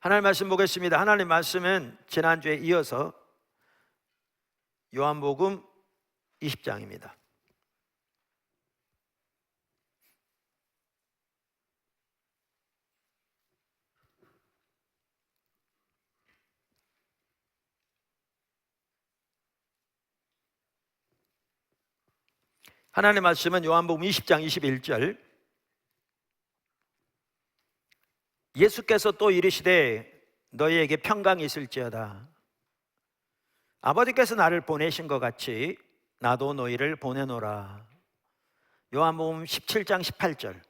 하나님 말씀 보겠습니다. 하나님 말씀은 지난주에 이어서 요한복음 20장입니다. 하나님 말씀은 요한복음 20장 21절, 예수께서 또 이르시되 너희에게 평강이 있을지어다. 아버지께서 나를 보내신 것 같이 나도 너희를 보내노라. 요한복음 17장 18절,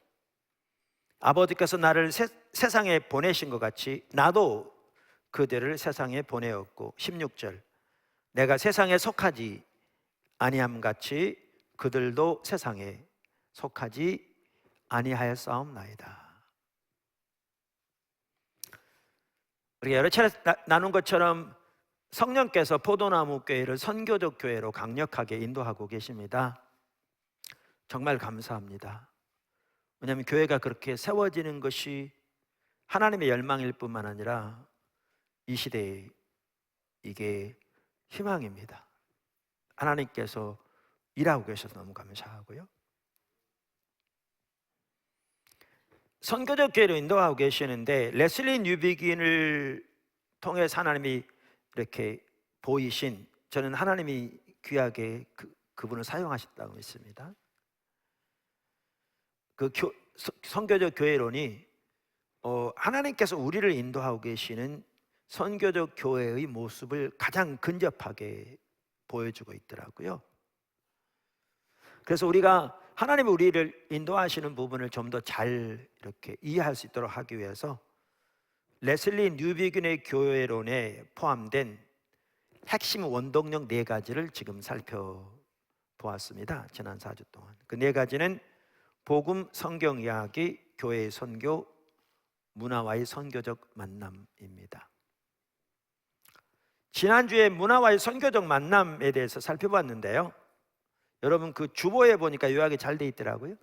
아버지께서 나를 세상에 보내신 것 같이 나도 그들을 세상에 보내었고, 16절, 내가 세상에 속하지 아니함 같이 그들도 세상에 속하지 아니하였사옵나이다. 우리가 여러 차례 나눈 것처럼 성령께서 포도나무 교회를 선교적 교회로 강력하게 인도하고 계십니다. 정말 감사합니다. 왜냐하면 교회가 그렇게 세워지는 것이 하나님의 열망일 뿐만 아니라 이 시대에 이게 희망입니다. 하나님께서 일하고 계셔서 너무 감사하고요. 선교적 교회로 인도하고 계시는데, 레슬리 뉴비긴을 통해서 하나님이 이렇게 보이신, 저는 하나님이 귀하게 그분을 사용하셨다고 믿습니다. 선교적 교회론이 하나님께서 우리를 인도하고 계시는 선교적 교회의 모습을 가장 근접하게 보여주고 있더라고요. 그래서 우리가 하나님이 우리를 인도하시는 부분을 좀 더 잘 이렇게 이해할 수 있도록 하기 위해서 레슬리 뉴비긴의 교회론에 포함된 핵심 원동력 4가지를 지금 살펴보았습니다. 지난 4주 동안 그 4가지는 복음, 성경 이야기, 교회의 선교, 문화와의 선교적 만남입니다. 지난주에 문화와의 선교적 만남에 대해서 살펴봤는데요, 여러분 그 주보에 보니까 요약이 잘 돼 있더라고요.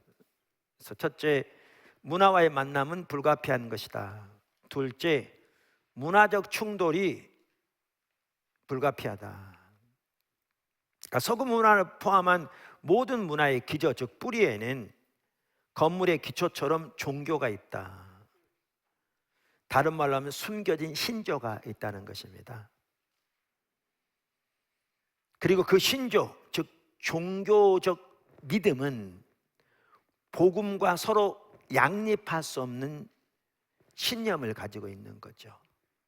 그래서 첫째, 문화와의 만남은 불가피한 것이다. 둘째, 문화적 충돌이 불가피하다. 그러니까 서구 문화를 포함한 모든 문화의 기저, 즉 뿌리에는 건물의 기초처럼 종교가 있다. 다른 말로 하면 숨겨진 신조가 있다는 것입니다. 그리고 그 신조, 즉 종교적 믿음은 복음과 서로 양립할 수 없는 신념을 가지고 있는 거죠.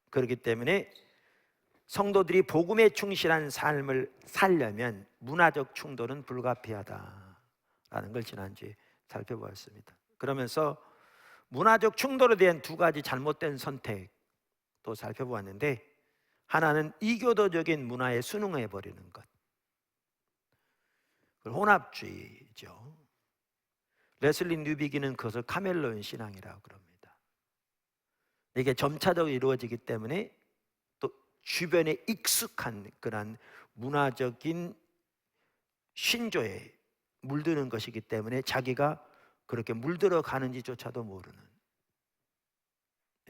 그렇기 때문에 성도들이 복음에 충실한 삶을 살려면 문화적 충돌은 불가피하다라는 걸 지난주에 살펴보았습니다. 그러면서 문화적 충돌에 대한 2가지 잘못된 선택도 살펴보았는데, 하나는 이교도적인 문화에 순응해버리는 것, 혼합주의죠. 레슬리 뉴비긴은 그것을 카멜로인 신앙이라고 그럽니다. 이게 점차적으로 이루어지기 때문에 또 주변에 익숙한 그런 문화적인 신조에 물드는 것이기 때문에 자기가 그렇게 물들어 가는지조차도 모르는,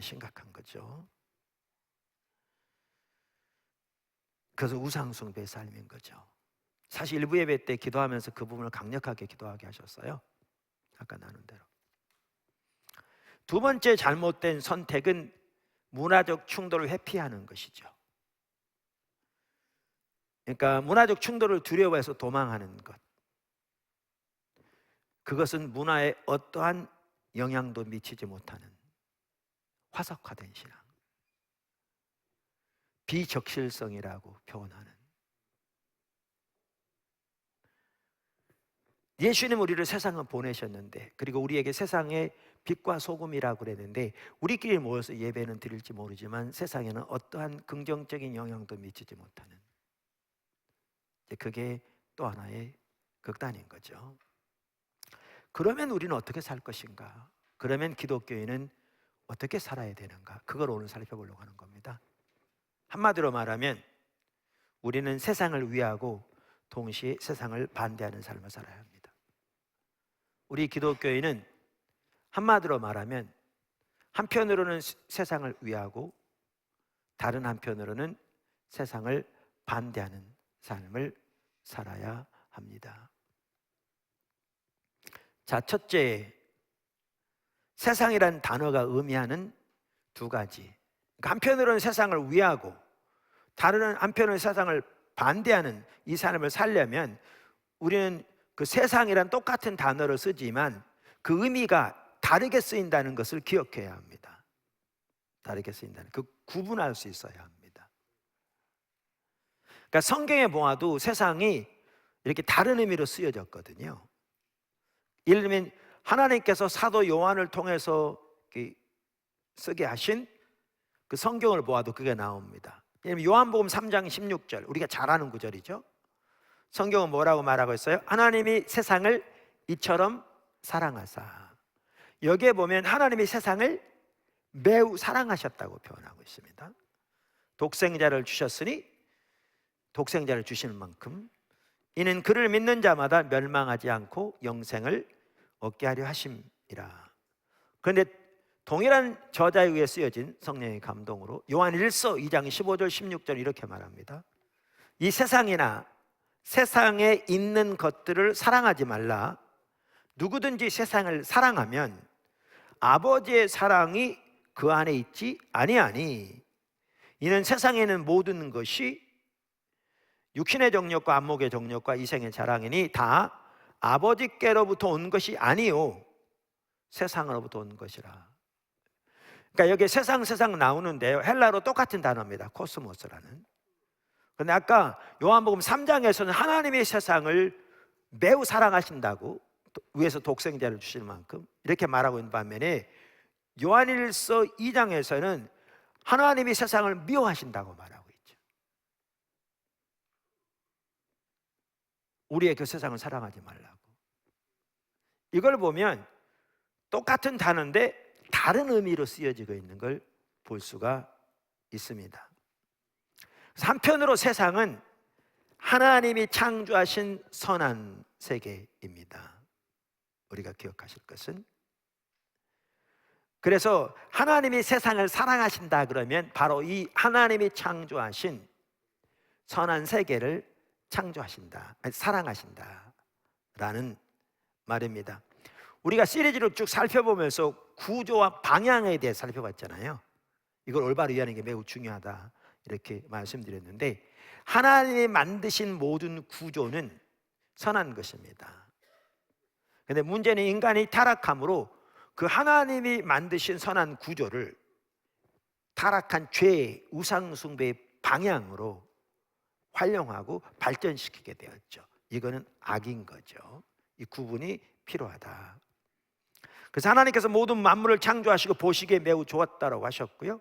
심각한 거죠. 그래서 우상숭배의 삶인 거죠. 사실 일부 예배 때 기도하면서 그 부분을 강력하게 기도하게 하셨어요. 아까 나눈 대로. 2번째 잘못된 선택은 문화적 충돌을 회피하는 것이죠. 그러니까 문화적 충돌을 두려워해서 도망하는 것, 그것은 문화에 어떠한 영향도 미치지 못하는 화석화된 신앙, 비적실성이라고 표현하는. 예수님 우리를 세상에 보내셨는데, 그리고 우리에게 세상의 빛과 소금이라고 그랬는데, 우리끼리 모여서 예배는 드릴지 모르지만 세상에는 어떠한 긍정적인 영향도 미치지 못하는, 그게 또 하나의 극단인 거죠. 그러면 우리는 어떻게 살 것인가? 그러면 기독교인은 어떻게 살아야 되는가? 그걸 오늘 살펴보려고 하는 겁니다. 한마디로 말하면 우리는 세상을 위하고 동시에 세상을 반대하는 삶을 살아야 합니다. 우리 기독교인은 한마디로 말하면 한편으로는 세상을 위하고 다른 한편으로는 세상을 반대하는 삶을 살아야 합니다. 자, 첫째, 세상이란 단어가 의미하는 두 가지. 그러니까 한편으로는 세상을 위하고 다른 한편으로는 세상을 반대하는 이 삶을 살려면 우리는 그 세상이란 똑같은 단어를 쓰지만 그 의미가 다르게 쓰인다는 것을 기억해야 합니다. 다르게 쓰인다는, 그 구분할 수 있어야 합니다. 그러니까 성경에 보아도 세상이 이렇게 다른 의미로 쓰여졌거든요. 예를 들면 하나님께서 사도 요한을 통해서 쓰게 하신 그 성경을 보아도 그게 나옵니다. 예를 들면 요한복음 3장 16절, 우리가 잘 아는 구절이죠. 성경은 뭐라고 말하고 있어요? 하나님이 세상을 이처럼 사랑하사. 여기에 보면 하나님이 세상을 매우 사랑하셨다고 표현하고 있습니다. 독생자를 주셨으니 독생자를 주시는 만큼 이는 그를 믿는 자마다 멸망하지 않고 영생을 얻게 하려 하심이라. 그런데 동일한 저자에 의해 쓰여진 성령의 감동으로 요한 1서 2장 15절 16절 이렇게 말합니다. 이 세상이나 세상에 있는 것들을 사랑하지 말라. 누구든지 세상을 사랑하면 아버지의 사랑이 그 안에 있지 아니하니 이는 세상에 있는 모든 것이 육신의 정욕과 안목의 정욕과 이생의 자랑이니 다 아버지께로부터 온 것이 아니요 세상으로부터 온 것이라. 그러니까 여기 세상 나오는데요, 헬라어로 똑같은 단어입니다. 코스모스라는. 그런데 아까 요한복음 3장에서는 하나님의 세상을 매우 사랑하신다고, 위에서 독생자를 주실 만큼 이렇게 말하고 있는 반면에 요한일서 2장에서는 하나님이 세상을 미워하신다고 말하고 있죠. 우리의 그 세상을 사랑하지 말라고. 이걸 보면 똑같은 단어인데 다른 의미로 쓰여지고 있는 걸 볼 수가 있습니다. 한편으로 세상은 하나님이 창조하신 선한 세계입니다. 우리가 기억하실 것은, 그래서 하나님이 세상을 사랑하신다 그러면 바로 이 하나님이 창조하신 선한 세계를 창조하신다, 아니, 사랑하신다 라는 말입니다. 우리가 시리즈로 쭉 살펴보면서 구조와 방향에 대해 살펴봤잖아요. 이걸 올바로 이해하는 게 매우 중요하다 이렇게 말씀드렸는데, 하나님이 만드신 모든 구조는 선한 것입니다. 그런데 문제는 인간이 타락함으로 그 하나님이 만드신 선한 구조를 타락한 죄의 우상숭배의 방향으로 활용하고 발전시키게 되었죠. 이거는 악인 거죠. 이 구분이 필요하다. 그래서 하나님께서 모든 만물을 창조하시고 보시기에 매우 좋았다라고 하셨고요,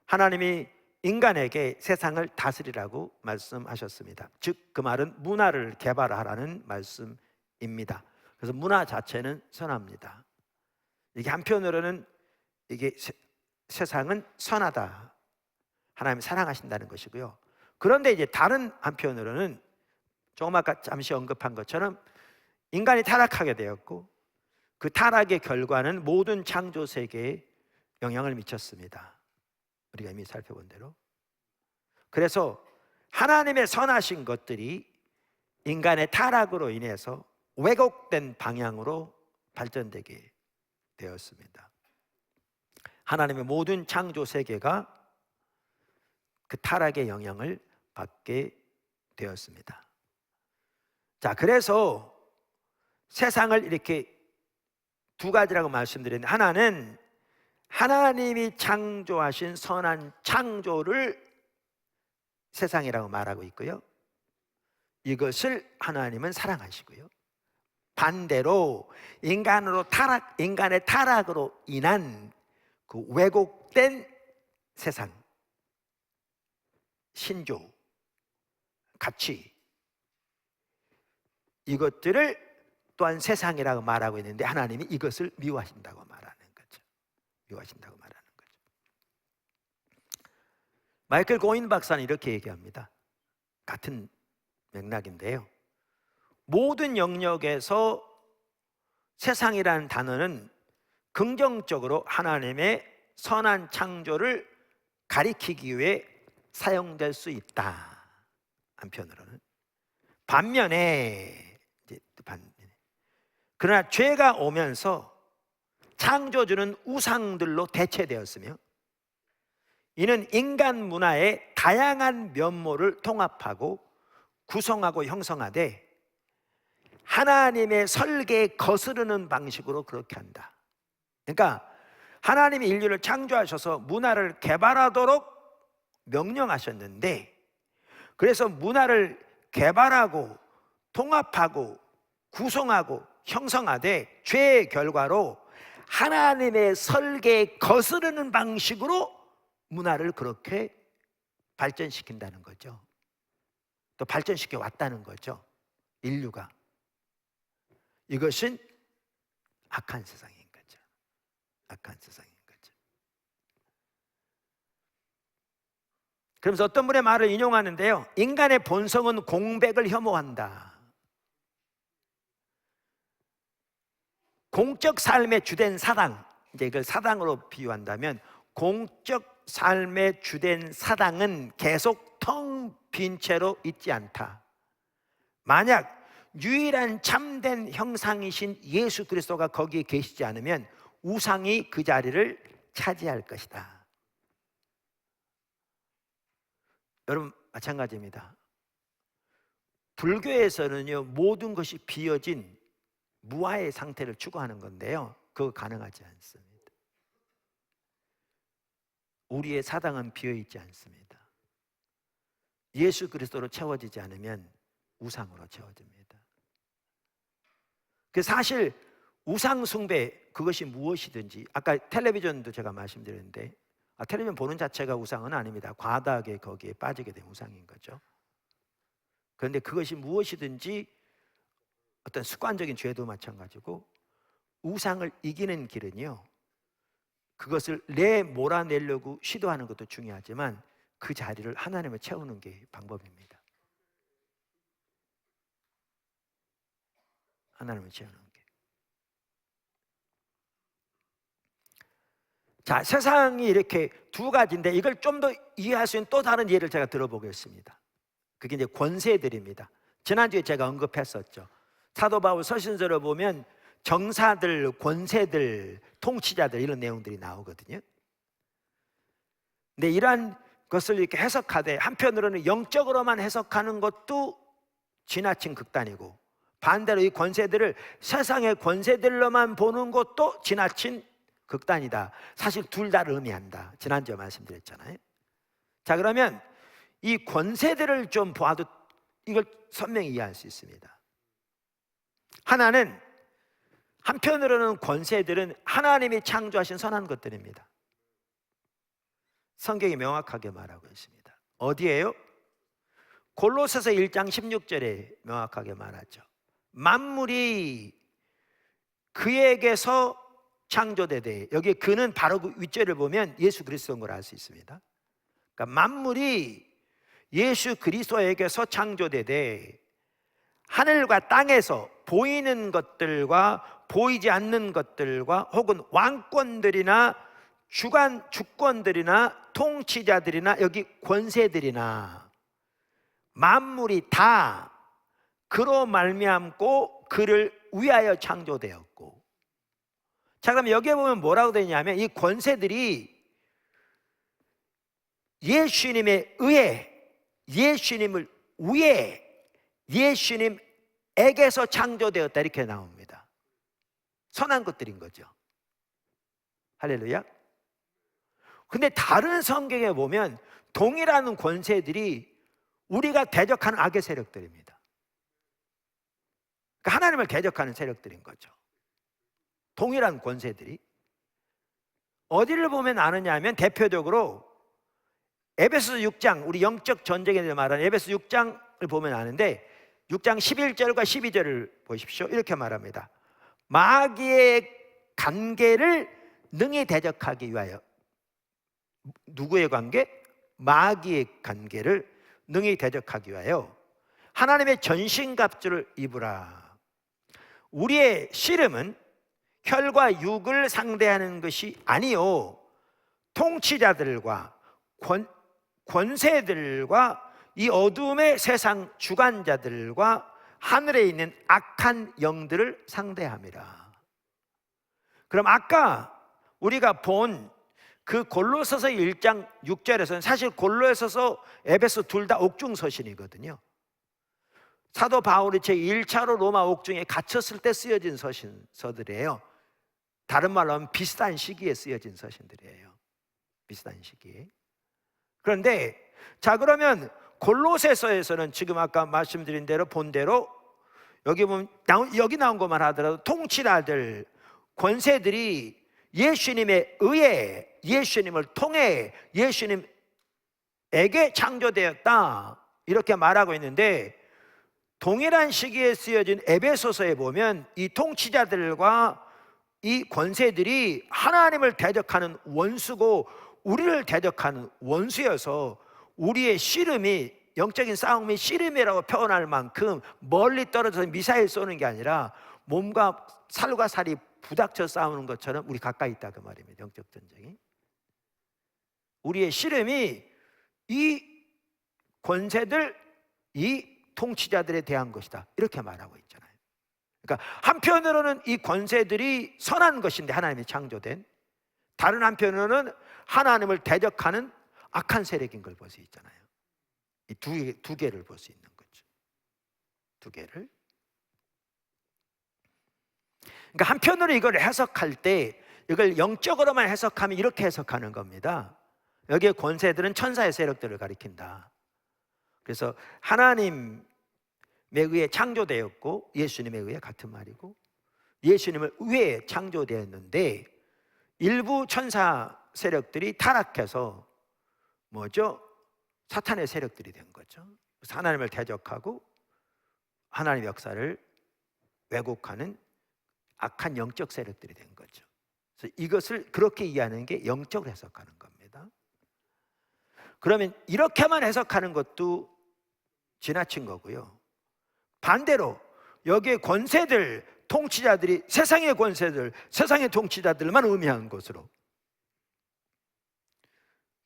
하나님이 인간에게 세상을 다스리라고 말씀하셨습니다. 즉 그 말은 문화를 개발하라는 말씀입니다. 그래서 문화 자체는 선합니다. 이게 한편으로는 이게 세상은 선하다, 하나님이 사랑하신다는 것이고요. 그런데 이제 다른 한편으로는 조금 아까 잠시 언급한 것처럼 인간이 타락하게 되었고 그 타락의 결과는 모든 창조 세계에 영향을 미쳤습니다. 우리가 이미 살펴본 대로. 그래서 하나님의 선하신 것들이 인간의 타락으로 인해서 왜곡된 방향으로 발전되게 되었습니다. 하나님의 모든 창조 세계가 그 타락의 영향을 받게 되었습니다. 자, 그래서 세상을 이렇게 두 가지라고 말씀드렸는데, 하나는 하나님이 창조하신 선한 창조를 세상이라고 말하고 있고요, 이것을 하나님은 사랑하시고요, 반대로 인간의 타락으로 인한 그 왜곡된 세상, 신조, 가치, 이것들을 또한 세상이라고 말하고 있는데 하나님이 이것을 미워하신다고 말하는 거죠. 미워하신다고 말하는 거죠. 마이클 고인 박사는 이렇게 얘기합니다. 같은 맥락인데요, 모든 영역에서 세상이라는 단어는 긍정적으로 하나님의 선한 창조를 가리키기 위해 사용될 수 있다. 한편으로는 반면에 그러나 죄가 오면서 창조주는 우상들로 대체되었으며 이는 인간 문화의 다양한 면모를 통합하고 구성하고 형성하되 하나님의 설계에 거스르는 방식으로 그렇게 한다. 그러니까 하나님이 인류를 창조하셔서 문화를 개발하도록 명령하셨는데, 그래서 문화를 개발하고 통합하고 구성하고 형성하되 죄의 결과로 하나님의 설계에 거스르는 방식으로 문화를 그렇게 발전시킨다는 거죠. 또 발전시켜 왔다는 거죠, 인류가. 이것은 악한 세상인 거죠. 악한 세상인 거죠. 그러면서 어떤 분의 말을 인용하는데요, 인간의 본성은 공백을 혐오한다. 공적 삶의 주된 사당, 이제 이걸 사당으로 비유한다면 공적 삶의 주된 사당은 계속 텅 빈 채로 있지 않다. 만약 유일한 참된 형상이신 예수 그리스도가 거기에 계시지 않으면 우상이 그 자리를 차지할 것이다. 여러분, 마찬가지입니다. 불교에서는요, 모든 것이 비어진 무아의 상태를 추구하는 건데요, 그거 가능하지 않습니다. 우리의 사당은 비어있지 않습니다. 예수 그리스도로 채워지지 않으면 우상으로 채워집니다. 그 사실 우상 숭배, 그것이 무엇이든지, 아까 텔레비전도 제가 말씀드렸는데, 텔레비전 보는 자체가 우상은 아닙니다. 과다하게 거기에 빠지게 된 우상인 거죠. 그런데 그것이 무엇이든지 어떤 습관적인 죄도 마찬가지고 우상을 이기는 길은요, 그것을 몰아내려고 시도하는 것도 중요하지만 그 자리를 하나님을 채우는 게 방법입니다. 하나님을 채우는 게. 자, 세상이 이렇게 두 가지인데 이걸 좀 더 이해할 수 있는 또 다른 예를 제가 들어보겠습니다. 그게 이제 권세들입니다. 지난주에 제가 언급했었죠. 사도 바울 서신서를 보면 정사들, 권세들, 통치자들, 이런 내용들이 나오거든요. 근데 이러한 것을 이렇게 해석하되 한편으로는 영적으로만 해석하는 것도 지나친 극단이고, 반대로 이 권세들을 세상의 권세들로만 보는 것도 지나친 극단이다. 사실 둘 다를 의미한다. 지난주에 말씀드렸잖아요. 자, 그러면 이 권세들을 좀 보아도 이걸 선명히 이해할 수 있습니다. 하나는, 한편으로는 권세들은 하나님이 창조하신 선한 것들입니다. 성경이 명확하게 말하고 있습니다. 어디에요? 골로새서 1장 16절에 명확하게 말하죠. 만물이 그에게서 창조되되, 여기 그는 바로 그 윗절을 보면 예수 그리스도인 걸 알 수 있습니다. 그러니까 만물이 예수 그리스도에게서 창조되되 하늘과 땅에서 보이는 것들과 보이지 않는 것들과 혹은 왕권들이나 주권들이나 통치자들이나 여기 권세들이나 만물이 다 그로 말미암고 그를 위하여 창조되었고. 자, 그럼 여기에 보면 뭐라고 되냐면 이 권세들이 예수님에 의해, 예수님을 위해, 예수님에게서 창조되었다, 이렇게 나옵니다. 선한 것들인 거죠. 할렐루야. 근데 다른 성경에 보면 동일한 권세들이 우리가 대적하는 악의 세력들입니다. 그러니까 하나님을 대적하는 세력들인 거죠. 동일한 권세들이. 어디를 보면 아느냐 하면 대표적으로 에베소서 6장, 우리 영적 전쟁에 대해 말하는 에베소서 6장을 보면 아는데 6장 11절과 12절을 보십시오. 이렇게 말합니다. 마귀의 관계를 능히 대적하기 위하여. 누구의 관계? 마귀의 관계를 능히 대적하기 위하여 하나님의 전신갑주를 입으라. 우리의 씨름은 혈과 육을 상대하는 것이 아니요 통치자들과 권세들과 이 어둠의 세상 주관자들과 하늘에 있는 악한 영들을 상대함이라. 그럼 아까 우리가 본 그 골로새서 1장 6절에서는 사실 골로새서 에베소 둘 다 옥중 서신이거든요. 사도 바울이 제1차로 로마 옥중에 갇혔을 때 쓰여진 서신서들이에요. 다른 말로 하면 비슷한 시기에 쓰여진 서신들이에요. 비슷한 시기에. 그런데 자, 그러면 골로새서에서는 지금 아까 말씀드린 대로 본 대로 여기 보면 여기 나온 것만 하더라도 통치자들, 권세들이 예수님에 의해, 예수님을 통해 예수님에게 창조되었다 이렇게 말하고 있는데, 동일한 시기에 쓰여진 에베소서에 보면 이 통치자들과 이 권세들이 하나님을 대적하는 원수고 우리를 대적하는 원수여서 우리의 씨름이, 영적인 싸움이 씨름이라고 표현할 만큼 멀리 떨어져서 미사일 쏘는 게 아니라 몸과 살과 살이 부닥쳐 싸우는 것처럼 우리 가까이 있다 그 말입니다. 영적 전쟁이. 우리의 씨름이 이 권세들, 이 통치자들에 대한 것이다 이렇게 말하고 있잖아요. 그러니까 한편으로는 이 권세들이 선한 것인데 하나님이 창조된, 다른 한편으로는 하나님을 대적하는 악한 세력인 걸 볼 수 있잖아요. 이 두 개를 볼 수 있는 거죠. 두 개를. 그러니까 한편으로 이걸 해석할 때 이걸 영적으로만 해석하면 이렇게 해석하는 겁니다. 여기에 권세들은 천사의 세력들을 가리킨다. 그래서 하나님에 의해 창조되었고 예수님에 의해 같은 말이고, 예수님을 위해 창조되었는데 일부 천사 세력들이 타락해서 뭐죠? 사탄의 세력들이 된 거죠. 하나님을 대적하고 하나님의 역사를 왜곡하는 악한 영적 세력들이 된 거죠. 그래서 이것을 그렇게 이해하는 게 영적으로 해석하는 겁니다. 그러면 이렇게만 해석하는 것도 지나친 거고요. 반대로 여기에 권세들, 통치자들이 세상의 권세들, 세상의 통치자들만 의미한 것으로,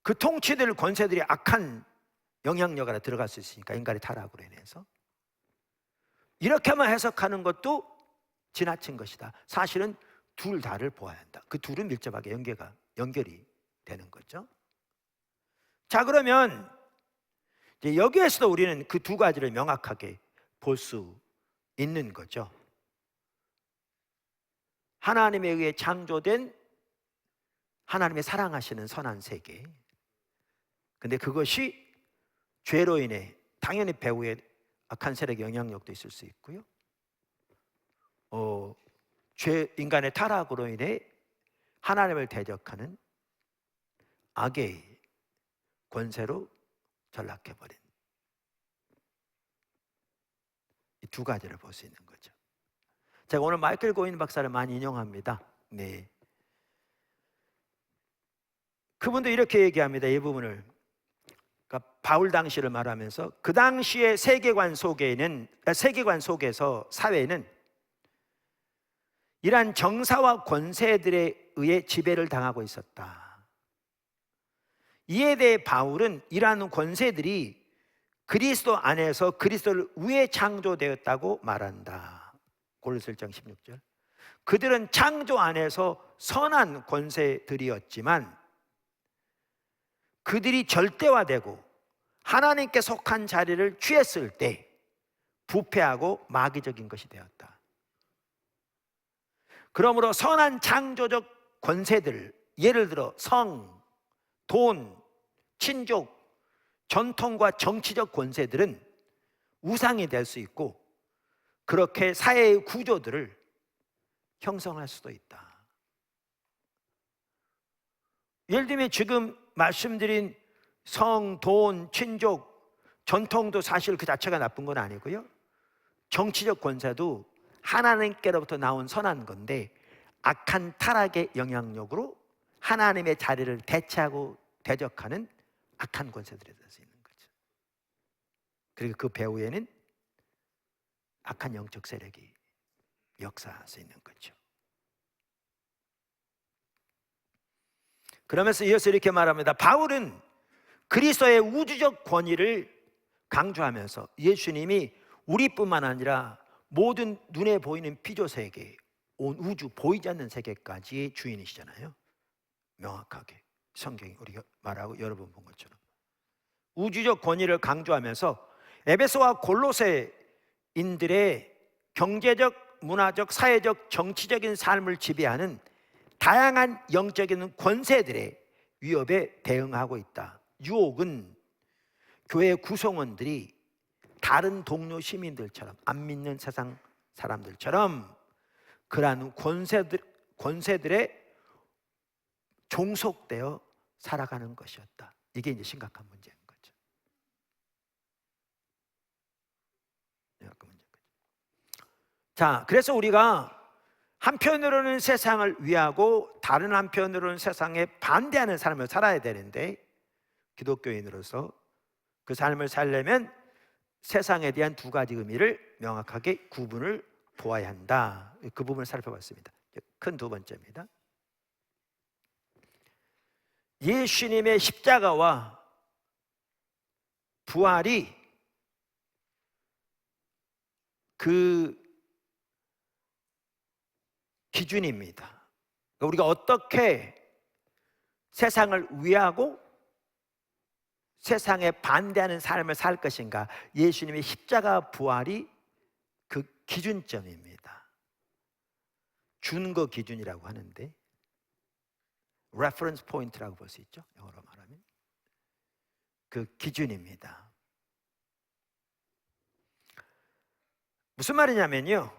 그 통치들, 권세들이 악한 영향력 안에 들어갈 수 있으니까, 인간의 타락으로 인해서 이렇게만 해석하는 것도 지나친 것이다. 사실은 둘 다를 보아야 한다. 그 둘은 밀접하게 연결이 되는 거죠. 자, 그러면 이제 여기에서도 우리는 그 두 가지를 명확하게 볼 수 있는 거죠. 하나님에 의해 창조된 하나님의 사랑하시는 선한 세계, 근데 그것이 죄로 인해 당연히 배후에 악한 세력의 영향력도 있을 수 있고요, 인간의 타락으로 인해 하나님을 대적하는 악의 권세로 전락해버린 이 두 가지를 볼 수 있는 거죠. 제가 오늘 마이클 고인 박사를 많이 인용합니다. 네. 그분도 이렇게 얘기합니다. 이 부분을. 그러니까 바울 당시를 말하면서 그 당시의 세계관 속에서 사회는 이러한 정사와 권세들에 의해 지배를 당하고 있었다. 이에 대해 바울은 이러한 권세들이 그리스도 안에서 그리스도를 위해 창조되었다고 말한다. 골로새 1장 16절. 그들은 창조 안에서 선한 권세들이었지만 그들이 절대화되고 하나님께 속한 자리를 취했을 때 부패하고 마귀적인 것이 되었다. 그러므로 선한 창조적 권세들, 예를 들어 성, 돈, 친족, 전통과 정치적 권세들은 우상이 될 수 있고 그렇게 사회의 구조들을 형성할 수도 있다. 예를 들면 지금 말씀드린 성, 돈, 친족, 전통도 사실 그 자체가 나쁜 건 아니고요, 정치적 권세도 하나님께로부터 나온 선한 건데 악한 타락의 영향력으로 하나님의 자리를 대체하고 대적하는 악한 권세들이 될 수 있는 거죠. 그리고 그 배후에는 악한 영적 세력이 역사할 수 있는 거죠. 그러면서 이어서 이렇게 말합니다. 바울은 그리스도의 우주적 권위를 강조하면서 예수님이 우리뿐만 아니라 모든 눈에 보이는 피조세계, 온 우주, 보이지 않는 세계까지의 주인이시잖아요. 명확하게 성경이 우리가 말하고 여러 번 본 것처럼 우주적 권위를 강조하면서 에베소와 골로새인들의 경제적, 문화적, 사회적, 정치적인 삶을 지배하는 다양한 영적인 권세들의 위협에 대응하고 있다. 유혹은 교회 구성원들이 다른 동료 시민들처럼, 안 믿는 세상 사람들처럼 그러한 권세들의 종속되어 살아가는 것이었다. 이게 이제 심각한 문제인 거죠. 자, 그래서 우리가 한편으로는 세상을 위하고 다른 한편으로는 세상에 반대하는 삶을 살아야 되는데, 기독교인으로서 그 삶을 살려면 세상에 대한 두 가지 의미를 명확하게 구분을 보아야 한다. 그 부분을 살펴봤습니다. 큰 두 번째입니다. 예수님의 십자가와 부활이 그 기준입니다. 그러니까 우리가 어떻게 세상을 위하고 세상에 반대하는 삶을 살 것인가, 예수님의 십자가 부활이 그 기준점입니다. 준거 기준이라고 하는데, reference point라고 볼 수 있죠, 영어로 말하면. 그 기준입니다. 무슨 말이냐면요,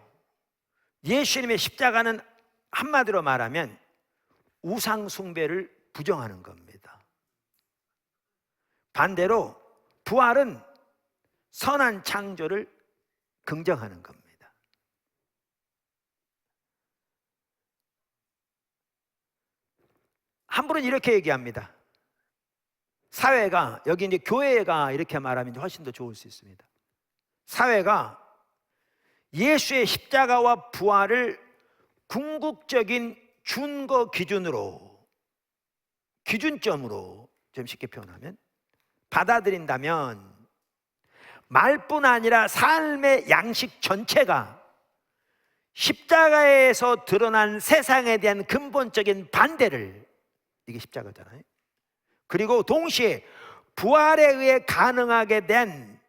예수님의 십자가는 한마디로 말하면 우상 숭배를 부정하는 겁니다. 반대로 부활은 선한 창조를 긍정하는 겁니다. 한 분은 이렇게 얘기합니다. 사회가, 여기 이제 교회가 이렇게 말하면 훨씬 더 좋을 수 있습니다. 사회가 예수의 십자가와 부활을 궁극적인 준거 기준으로, 기준점으로 좀 쉽게 표현하면 받아들인다면 말뿐 아니라 삶의 양식 전체가 십자가에서 드러난 세상에 대한 근본적인 반대를, 이게 십자가잖아요. 그리고 동시에 부활에 의해 가능하게 된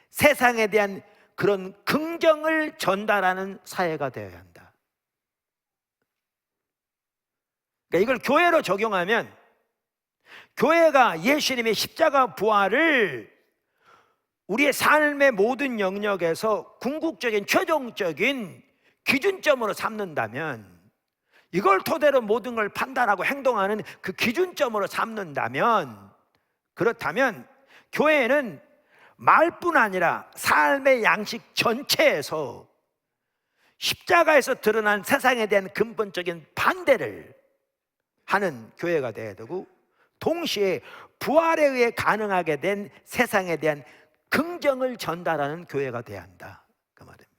세상에 대한 그런 긍정을 전달하는 사회가 되어야 한다. 그러니까 이걸 교회로 적용하면, 교회가 예수님의 십자가 부활을 우리의 삶의 모든 영역에서 궁극적인 최종적인 기준점으로 삼는다면, 이걸 토대로 모든 걸 판단하고 행동하는 그 기준점으로 삼는다면, 그렇다면 교회는 말뿐 아니라 삶의 양식 전체에서 십자가에서 드러난 세상에 대한 근본적인 반대를 하는 교회가 되어야 되고, 동시에 부활에 의해 가능하게 된 세상에 대한 긍정을 전달하는 교회가 되어야 한다, 그 말입니다.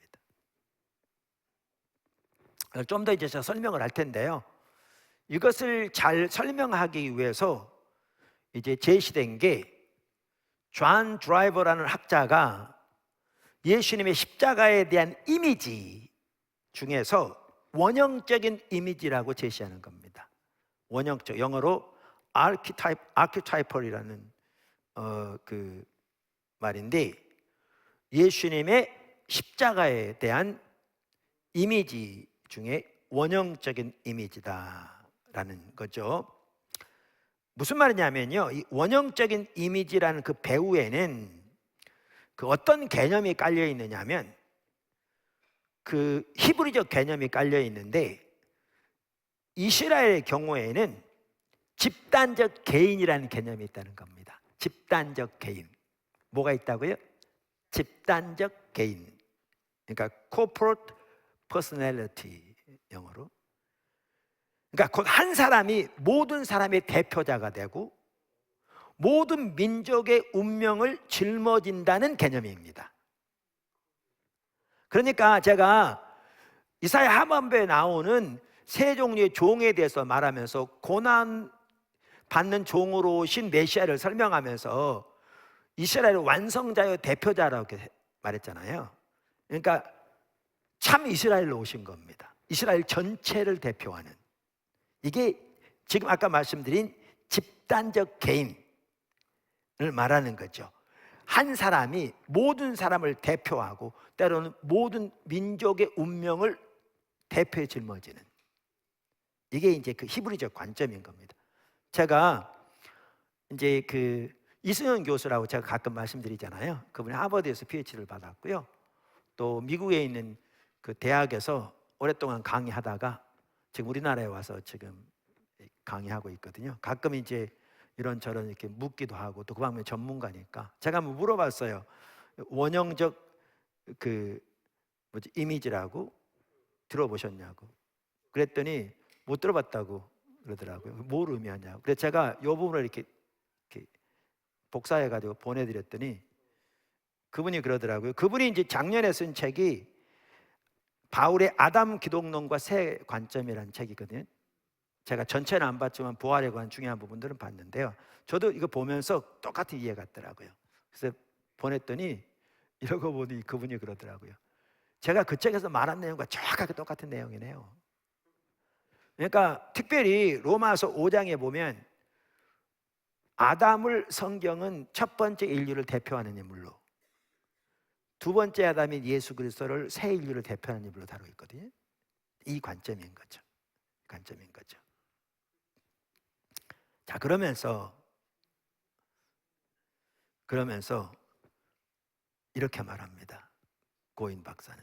좀 더 이제 제가 설명을 할 텐데요, 이것을 잘 설명하기 위해서 이제 제시된 게, 존 드라이버라는 학자가 예수님의 십자가에 대한 이미지 중에서 원형적인 이미지라고 제시하는 겁니다. 원형적, 영어로 archetypal이라는 그 말인데, 예수님의 십자가에 대한 이미지 중에 원형적인 이미지다라는 거죠. 무슨 말이냐면요, 이 원형적인 이미지라는 그 배후에는 그 어떤 개념이 깔려 있느냐면, 그 히브리적 개념이 깔려 있는데, 이스라엘의 경우에는 집단적 개인이라는 개념이 있다는 겁니다. 집단적 개인. 뭐가 있다고요? 집단적 개인. 그러니까 corporate personality, 영어로. 그러니까 곧 한 사람이 모든 사람의 대표자가 되고 모든 민족의 운명을 짊어진다는 개념입니다. 그러니까 제가 이사야 하반부에 나오는 세 종류의 종에 대해서 말하면서 고난, 받는 종으로 오신 메시아를 설명하면서 이스라엘 완성자요 대표자라고 말했잖아요. 그러니까 참 이스라엘로 오신 겁니다. 이스라엘 전체를 대표하는, 이게 지금 아까 말씀드린 집단적 개인을 말하는 거죠. 한 사람이 모든 사람을 대표하고 때로는 모든 민족의 운명을 대표해 짊어지는, 이게 이제 그 히브리적 관점인 겁니다. 제가 이제 그 이승현 교수라고 제가 가끔 말씀드리잖아요. 그분이 하버드에서 PhD를 받았고요. 또 미국에 있는 그 대학에서 오랫동안 강의하다가 지금 우리나라에 와서 지금 강의하고 있거든요. 가끔 이제 이런저런 이렇게 묻기도 하고, 또 그 방면 전문가니까 제가 한번 물어봤어요. 원형적 그 이미지라고 들어보셨냐고. 그랬더니 못 들어봤다고 그러더라고요. 뭘 의미하냐고. 그래서 제가 이 부분을 이렇게 복사해가지고 보내드렸더니 그분이 그러더라고요. 그분이 이제 작년에 쓴 책이 바울의 아담 기독론과 새 관점이라는 책이거든요. 제가 전체는 안 봤지만 부활에 관한 중요한 부분들은 봤는데요. 저도 이거 보면서 똑같이 이해 갔더라고요. 그래서 보냈더니 이러고 보니 그분이 그러더라고요. 제가 그 책에서 말한 내용과 정확하게 똑같은 내용이네요. 그러니까 특별히 로마서 5장에 보면 아담을 성경은 첫 번째 인류를 대표하는 인물로, 두 번째 아담인 예수 그리스도를 새 인류를 대표하는 인물로 다루고 있거든요. 이 관점인 거죠. 관점인 거죠. 자, 그러면서 이렇게 말합니다. 고인 박사는,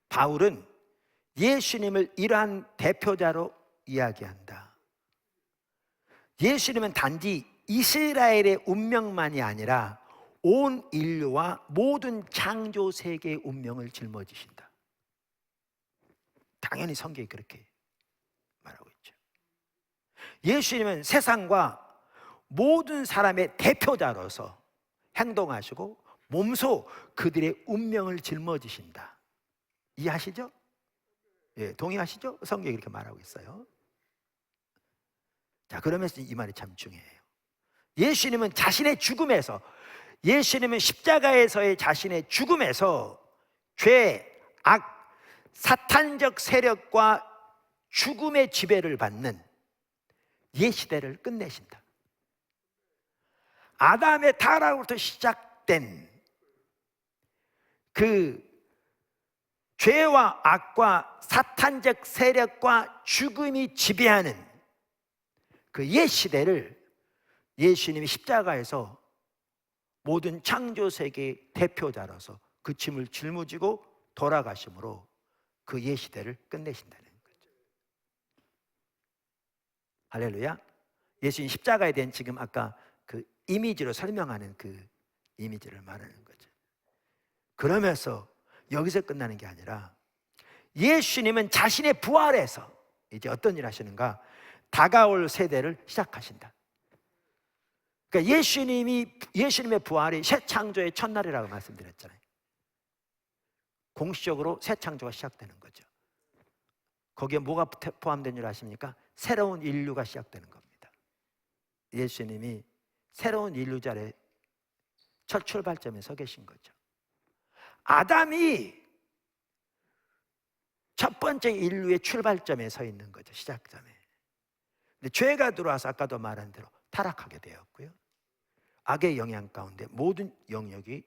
바울은 예수님을 이러한 대표자로 이야기한다. 예수님은 단지 이스라엘의 운명만이 아니라 온 인류와 모든 창조 세계의 운명을 짊어지신다. 당연히 성경이 그렇게 말하고 있죠. 예수님은 세상과 모든 사람의 대표자로서 행동하시고 몸소 그들의 운명을 짊어지신다. 이해하시죠? 예, 동의하시죠? 성경이 이렇게 말하고 있어요. 자, 그러면서 이 말이 참 중요해요. 예수님은 자신의 죽음에서, 예수님은 십자가에서의 자신의 죽음에서 죄, 악, 사탄적 세력과 죽음의 지배를 받는 옛 시대를 끝내신다. 아담의 타락으로부터 시작된 그 죄와 악과 사탄적 세력과 죽음이 지배하는 그 옛 시대를 예수님이 십자가에서 모든 창조 세계의 대표자로서 그 짐을 짊어지고 돌아가심으로 그 옛 시대를 끝내신다는 거죠. 할렐루야. 예수님 십자가에 대한 지금 아까 그 이미지로 설명하는 그 이미지를 말하는 거죠. 그러면서 여기서 끝나는 게 아니라 예수님은 자신의 부활에서 이제 어떤 일 하시는가? 다가올 세대를 시작하신다. 그러니까 예수님의 부활이 새 창조의 첫날이라고 말씀드렸잖아요. 공식적으로 새 창조가 시작되는 거죠. 거기에 뭐가 포함된 줄 아십니까? 새로운 인류가 시작되는 겁니다. 예수님이 새로운 인류 자리에 첫 출발점에 서 계신 거죠. 아담이 첫 번째 인류의 출발점에 서 있는 거죠. 시작점에. 근데 죄가 들어와서 아까도 말한 대로 타락하게 되었고요. 악의 영향 가운데 모든 영역이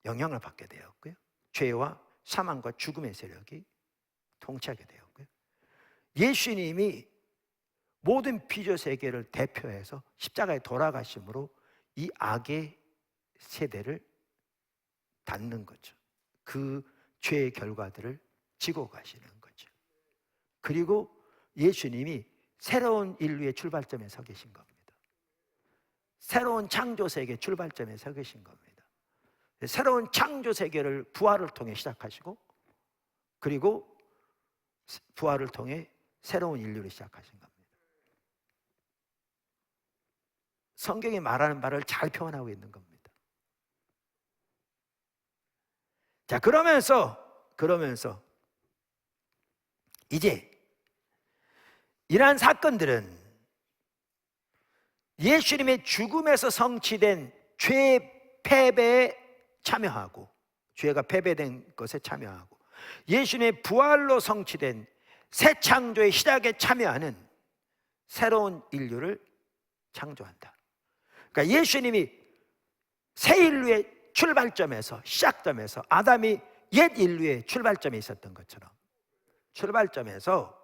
영향을 받게 되었고요. 죄와 사망과 죽음의 세력이 통치하게 되었고요. 예수님이 모든 피조 세계를 대표해서 십자가에 돌아가심으로 이 악의 세대를 닫는 거죠. 그 죄의 결과들을 지고 가시는 거죠. 그리고 예수님이 새로운 인류의 출발점에 서 계신 겁니다. 새로운 창조 세계 출발점에 서 계신 겁니다. 새로운 창조 세계를 부활을 통해 시작하시고, 그리고 부활을 통해 새로운 인류를 시작하신 겁니다. 성경이 말하는 바를 잘 표현하고 있는 겁니다. 자, 그러면서 이제 이러한 사건들은 예수님의 죽음에서 성취된 죄 패배에 참여하고, 죄가 패배된 것에 참여하고, 예수님의 부활로 성취된 새 창조의 시작에 참여하는 새로운 인류를 창조한다. 그러니까 예수님이 새 인류의 출발점에서, 시작점에서, 아담이 옛 인류의 출발점에 있었던 것처럼 출발점에서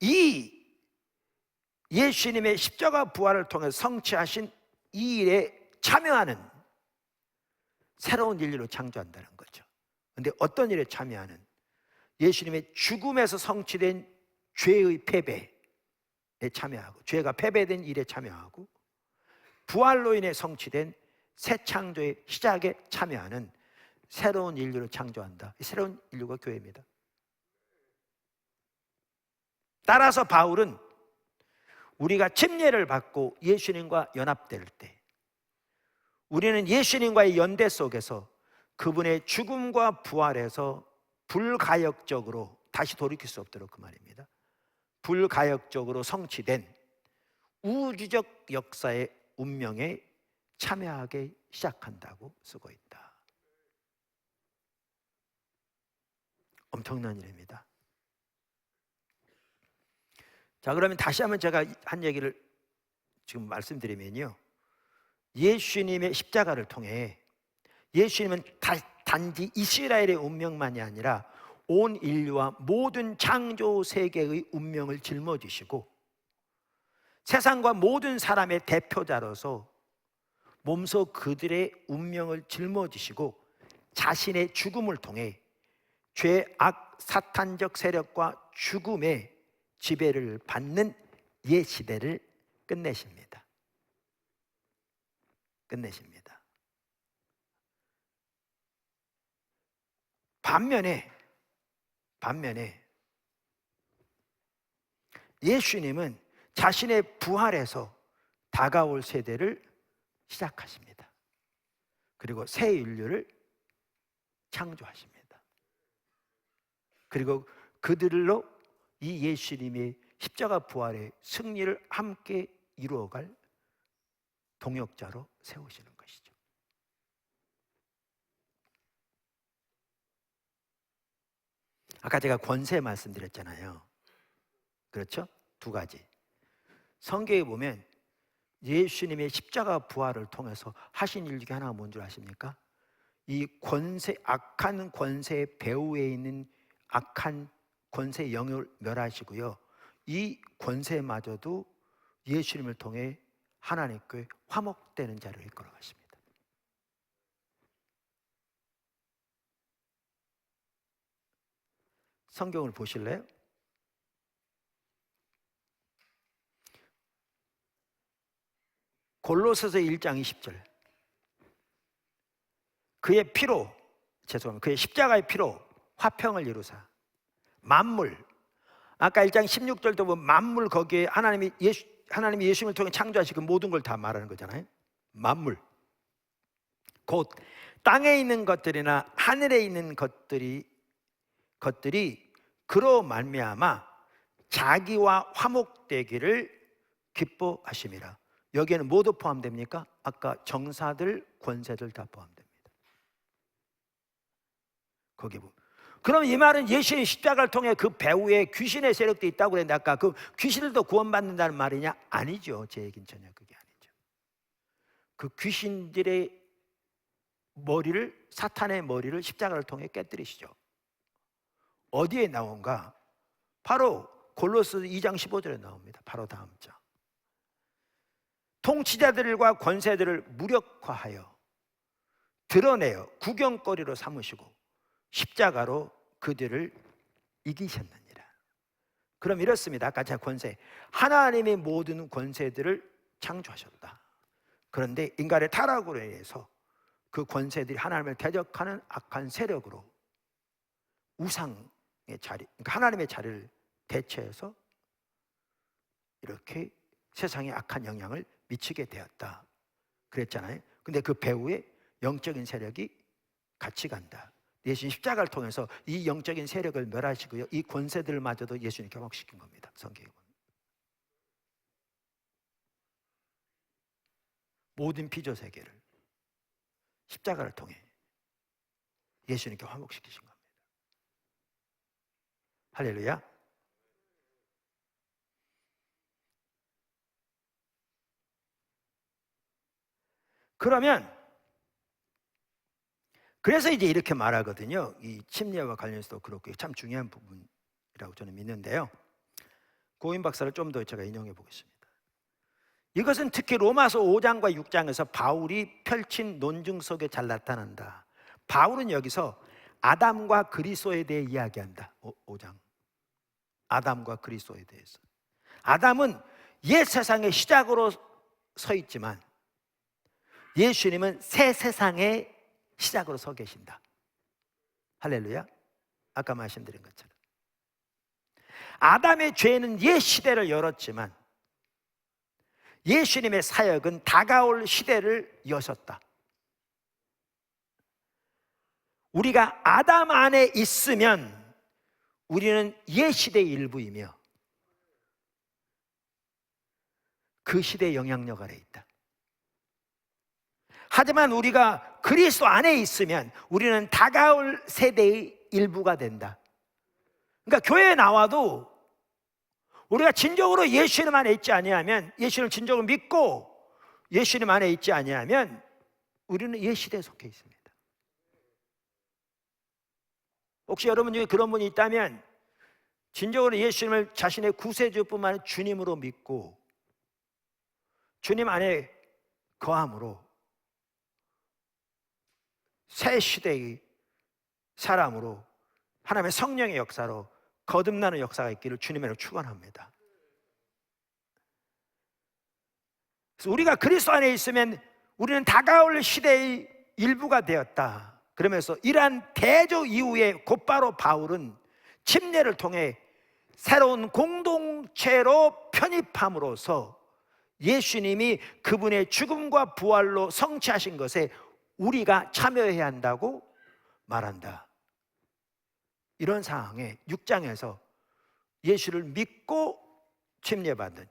이 예수님의 십자가 부활을 통해 성취하신 이 일에 참여하는 새로운 인류를 창조한다는 거죠. 그런데 어떤 일에 참여하는? 예수님의 죽음에서 성취된 죄의 패배에 참여하고, 죄가 패배된 일에 참여하고, 부활로 인해 성취된 새 창조의 시작에 참여하는 새로운 인류를 창조한다. 새로운 인류가 교회입니다. 따라서 바울은 우리가 침례를 받고 예수님과 연합될 때 우리는 예수님과의 연대 속에서 그분의 죽음과 부활에서 불가역적으로 다시 돌이킬 수 없도록, 그 말입니다, 불가역적으로 성취된 우주적 역사의 운명에 참여하게 시작한다고 쓰고 있다. 엄청난 일입니다. 자, 그러면 다시 한번 제가 한 얘기를 지금 말씀드리면요, 예수님의 십자가를 통해 예수님은 단지 이스라엘의 운명만이 아니라 온 인류와 모든 창조 세계의 운명을 짊어지시고 세상과 모든 사람의 대표자로서 몸소 그들의 운명을 짊어지시고 자신의 죽음을 통해 죄, 악, 사탄적 세력과 죽음의 지배를 받는 옛 시대를 끝내십니다. 끝내십니다. 반면에 예수님은 자신의 부활에서 다가올 세대를 시작하십니다. 그리고 새 인류를 창조하십니다. 그리고 그들로 이 예수님의 십자가 부활의 승리를 함께 이루어갈 동역자로 세우시는 것이죠. 아까 제가 권세 말씀드렸잖아요. 그렇죠? 두 가지. 성경에 보면 예수님의 십자가 부활을 통해서 하신 일 중에 하나가 뭔 줄 아십니까? 이 권세, 악한 권세 배후에 있는 악한 권세 영을 멸하시고요, 이 권세마저도 예수님을 통해 하나님께 화목되는 자를 이끌어 가십니다. 성경을 보실래요? 골로새서 1장 20절. 그의 피로, 그의 십자가의 피로 화평을 이루사 만물, 아까 1장 16절도 보면 만물, 거기에 하나님이 예수님을 통해 창조하시고 모든 걸 다 말하는 거잖아요. 만물, 곧 땅에 있는 것들이나 하늘에 있는 것들이 그로 말미암아 자기와 화목되기를 기뻐하심이라. 여기에는 모두 포함됩니까? 아까 정사들, 권세들 다 포함됩니다. 거기 보면. 그럼 이 말은 예수의 십자가를 통해 그 배후에 귀신의 세력도 있다고 그랬는데 아까 그 귀신들도 구원받는다는 말이냐? 아니죠. 제 얘기는 전혀 그게 아니죠. 그 귀신들의 머리를, 사탄의 머리를 십자가를 통해 깨뜨리시죠. 어디에 나온가? 바로 골로새 2장 15절에 나옵니다. 바로 다음 장. 통치자들과 권세들을 무력화하여 드러내어 구경거리로 삼으시고 십자가로 그들을 이기셨느니라. 그럼 이렇습니다. 아까 제가 권세, 하나님의 모든 권세들을 창조하셨다. 그런데 인간의 타락으로 인해서 그 권세들이 하나님을 대적하는 악한 세력으로 우상의 자리, 그러니까 하나님의 자리를 대체해서 이렇게 세상에 악한 영향을 미치게 되었다 그랬잖아요. 근데 그 배후에 영적인 세력이 같이 간다. 예수님 십자가를 통해서 이 영적인 세력을 멸하시고요, 이 권세들마저도 예수님 경험시킨 겁니다. 성경에 보면. 모든 피조 세계를 십자가를 통해 예수님께 화목시키신 겁니다. 할렐루야. 그러면 그래서 이제 이렇게 말하거든요. 이 침례와 관련해서도 그렇고 참 중요한 부분이라고 저는 믿는데요. 고인 박사를 좀 더 제가 인용해 보겠습니다. 이것은 특히 로마서 5장과 6장에서 바울이 펼친 논증 속에 잘 나타난다. 바울은 여기서 아담과 그리스도에 대해 이야기한다. 5장. 아담과 그리스도에 대해서. 아담은 옛 세상의 시작으로 서 있지만 예수님은 새 세상의 시작으로 서 계신다. 할렐루야. 아까 말씀드린 것처럼 아담의 죄는 옛 시대를 열었지만 예수님의 사역은 다가올 시대를 여셨다. 우리가 아담 안에 있으면 우리는 옛 시대의 일부이며 그 시대의 영향력 아래 있다. 하지만 우리가 그리스도 안에 있으면 우리는 다가올 세대의 일부가 된다. 그러니까 교회에 나와도 우리가 진정으로 예수님 안에 있지 아니하면, 예수님을 진정으로 믿고 예수님 안에 있지 아니하면 우리는 옛 시대에 속해 있습니다. 혹시 여러분 중에 그런 분이 있다면 진정으로 예수님을 자신의 구세주뿐만 아니라 주님으로 믿고 주님 안에 거함으로 새 시대의 사람으로 하나님의 성령의 역사로 거듭나는 역사가 있기를 주님으로 축원합니다. 그래서 우리가 그리스도 안에 있으면 우리는 다가올 시대의 일부가 되었다. 그러면서 이러한 대조 이후에 곧바로 바울은 침례를 통해 새로운 공동체로 편입함으로써 예수님이 그분의 죽음과 부활로 성취하신 것에 우리가 참여해야 한다고 말한다. 이런 상황에 6장에서 예수를 믿고 침례받는,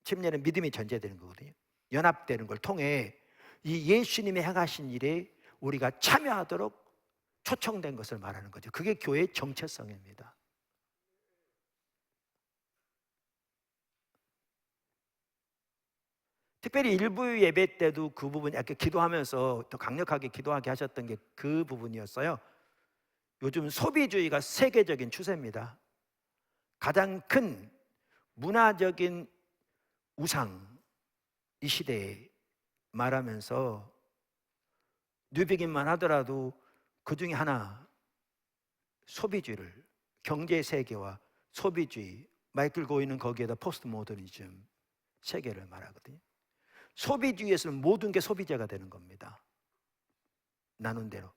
침례는 믿음이 전제되는 거거든요. 연합되는 걸 통해 이 예수님이 행하신 일에 우리가 참여하도록 초청된 것을 말하는 거죠. 그게 교회의 정체성입니다. 특별히 일부 예배 때도 그 부분, 약간 기도하면서 더 강력하게 기도하게 하셨던 게 그 부분이었어요. 요즘 소비주의가 세계적인 추세입니다. 가장 큰 문화적인 우상, 이 시대에 말하면서 뉴비긴만 하더라도 그 중에 하나, 소비주의를, 경제 세계와 소비주의, 마이클 고인은 거기에다 포스트 모더니즘 세계를 말하거든요. 소비주의에서는 모든 게 소비재가 되는 겁니다. 나눈 대로.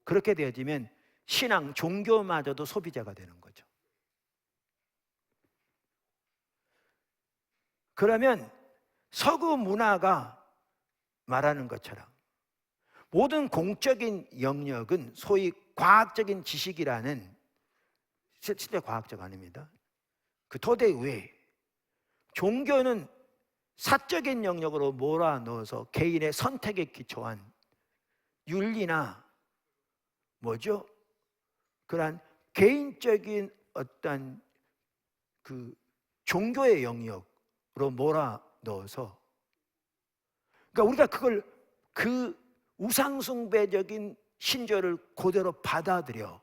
그렇게 되어지면 신앙, 종교마저도 소비재가 되는 거죠. 그러면 서구 문화가 말하는 것처럼 모든 공적인 영역은 소위 과학적인 지식이라는, 실제 과학적 아닙니다. 그 토대 위에 종교는 사적인 영역으로 몰아넣어서 개인의 선택에 기초한 윤리나 뭐죠? 그러한 개인적인 어떤 그 종교의 영역으로 몰아넣어서, 그러니까 우리가 그걸, 그 우상숭배적인 신조를 그대로 받아들여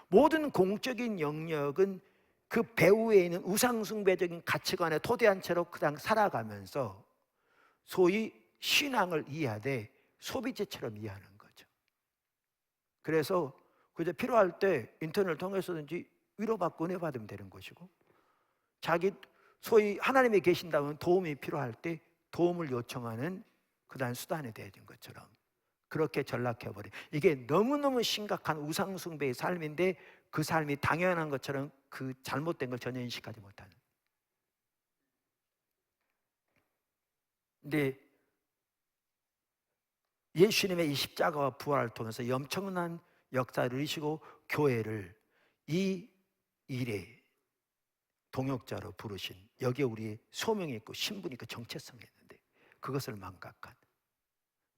모든 공적인 영역은 그 배후에 있는 우상숭배적인 가치관에 토대한 채로 그냥 살아가면서 소위 신앙을 이해하되 소비재처럼 이해하는 거죠. 그래서 그저 필요할 때 인터넷을 통해서든지 위로받고 은혜 받으면 되는 것이고, 자기 소위 하나님이 계신다면 도움이 필요할 때 도움을 요청하는 그다음 수단이 되어진 것처럼 그렇게 전락해버린, 이게 너무너무 심각한 우상숭배의 삶인데 그 삶이 당연한 것처럼 그 잘못된 걸 전혀 인식하지 못하는. 근데 예수님의 이 십자가와 부활을 통해서 엄청난 역사를 이루시고 교회를 이 일에 동역자로 부르신, 여기에 우리의 소명이 있고 신분이 있고 정체성이 있는데 그것을 망각한.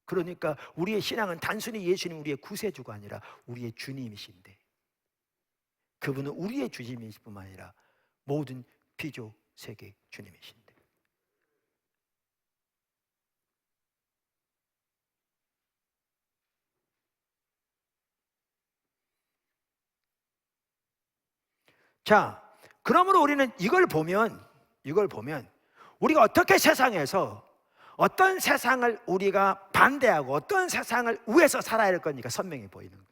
그러니까 우리의 신앙은 단순히 예수님 우리의 구세주가 아니라 우리의 주님이신데, 그분은 우리의 주님이실 뿐만 아니라 모든 피조 세계 주님이신데. 자, 그러므로 우리는 이걸 보면 우리가 어떻게 세상에서 어떤 세상을 우리가 반대하고 어떤 세상을 위해서 살아야 할 거니까 선명히 보이는 거죠.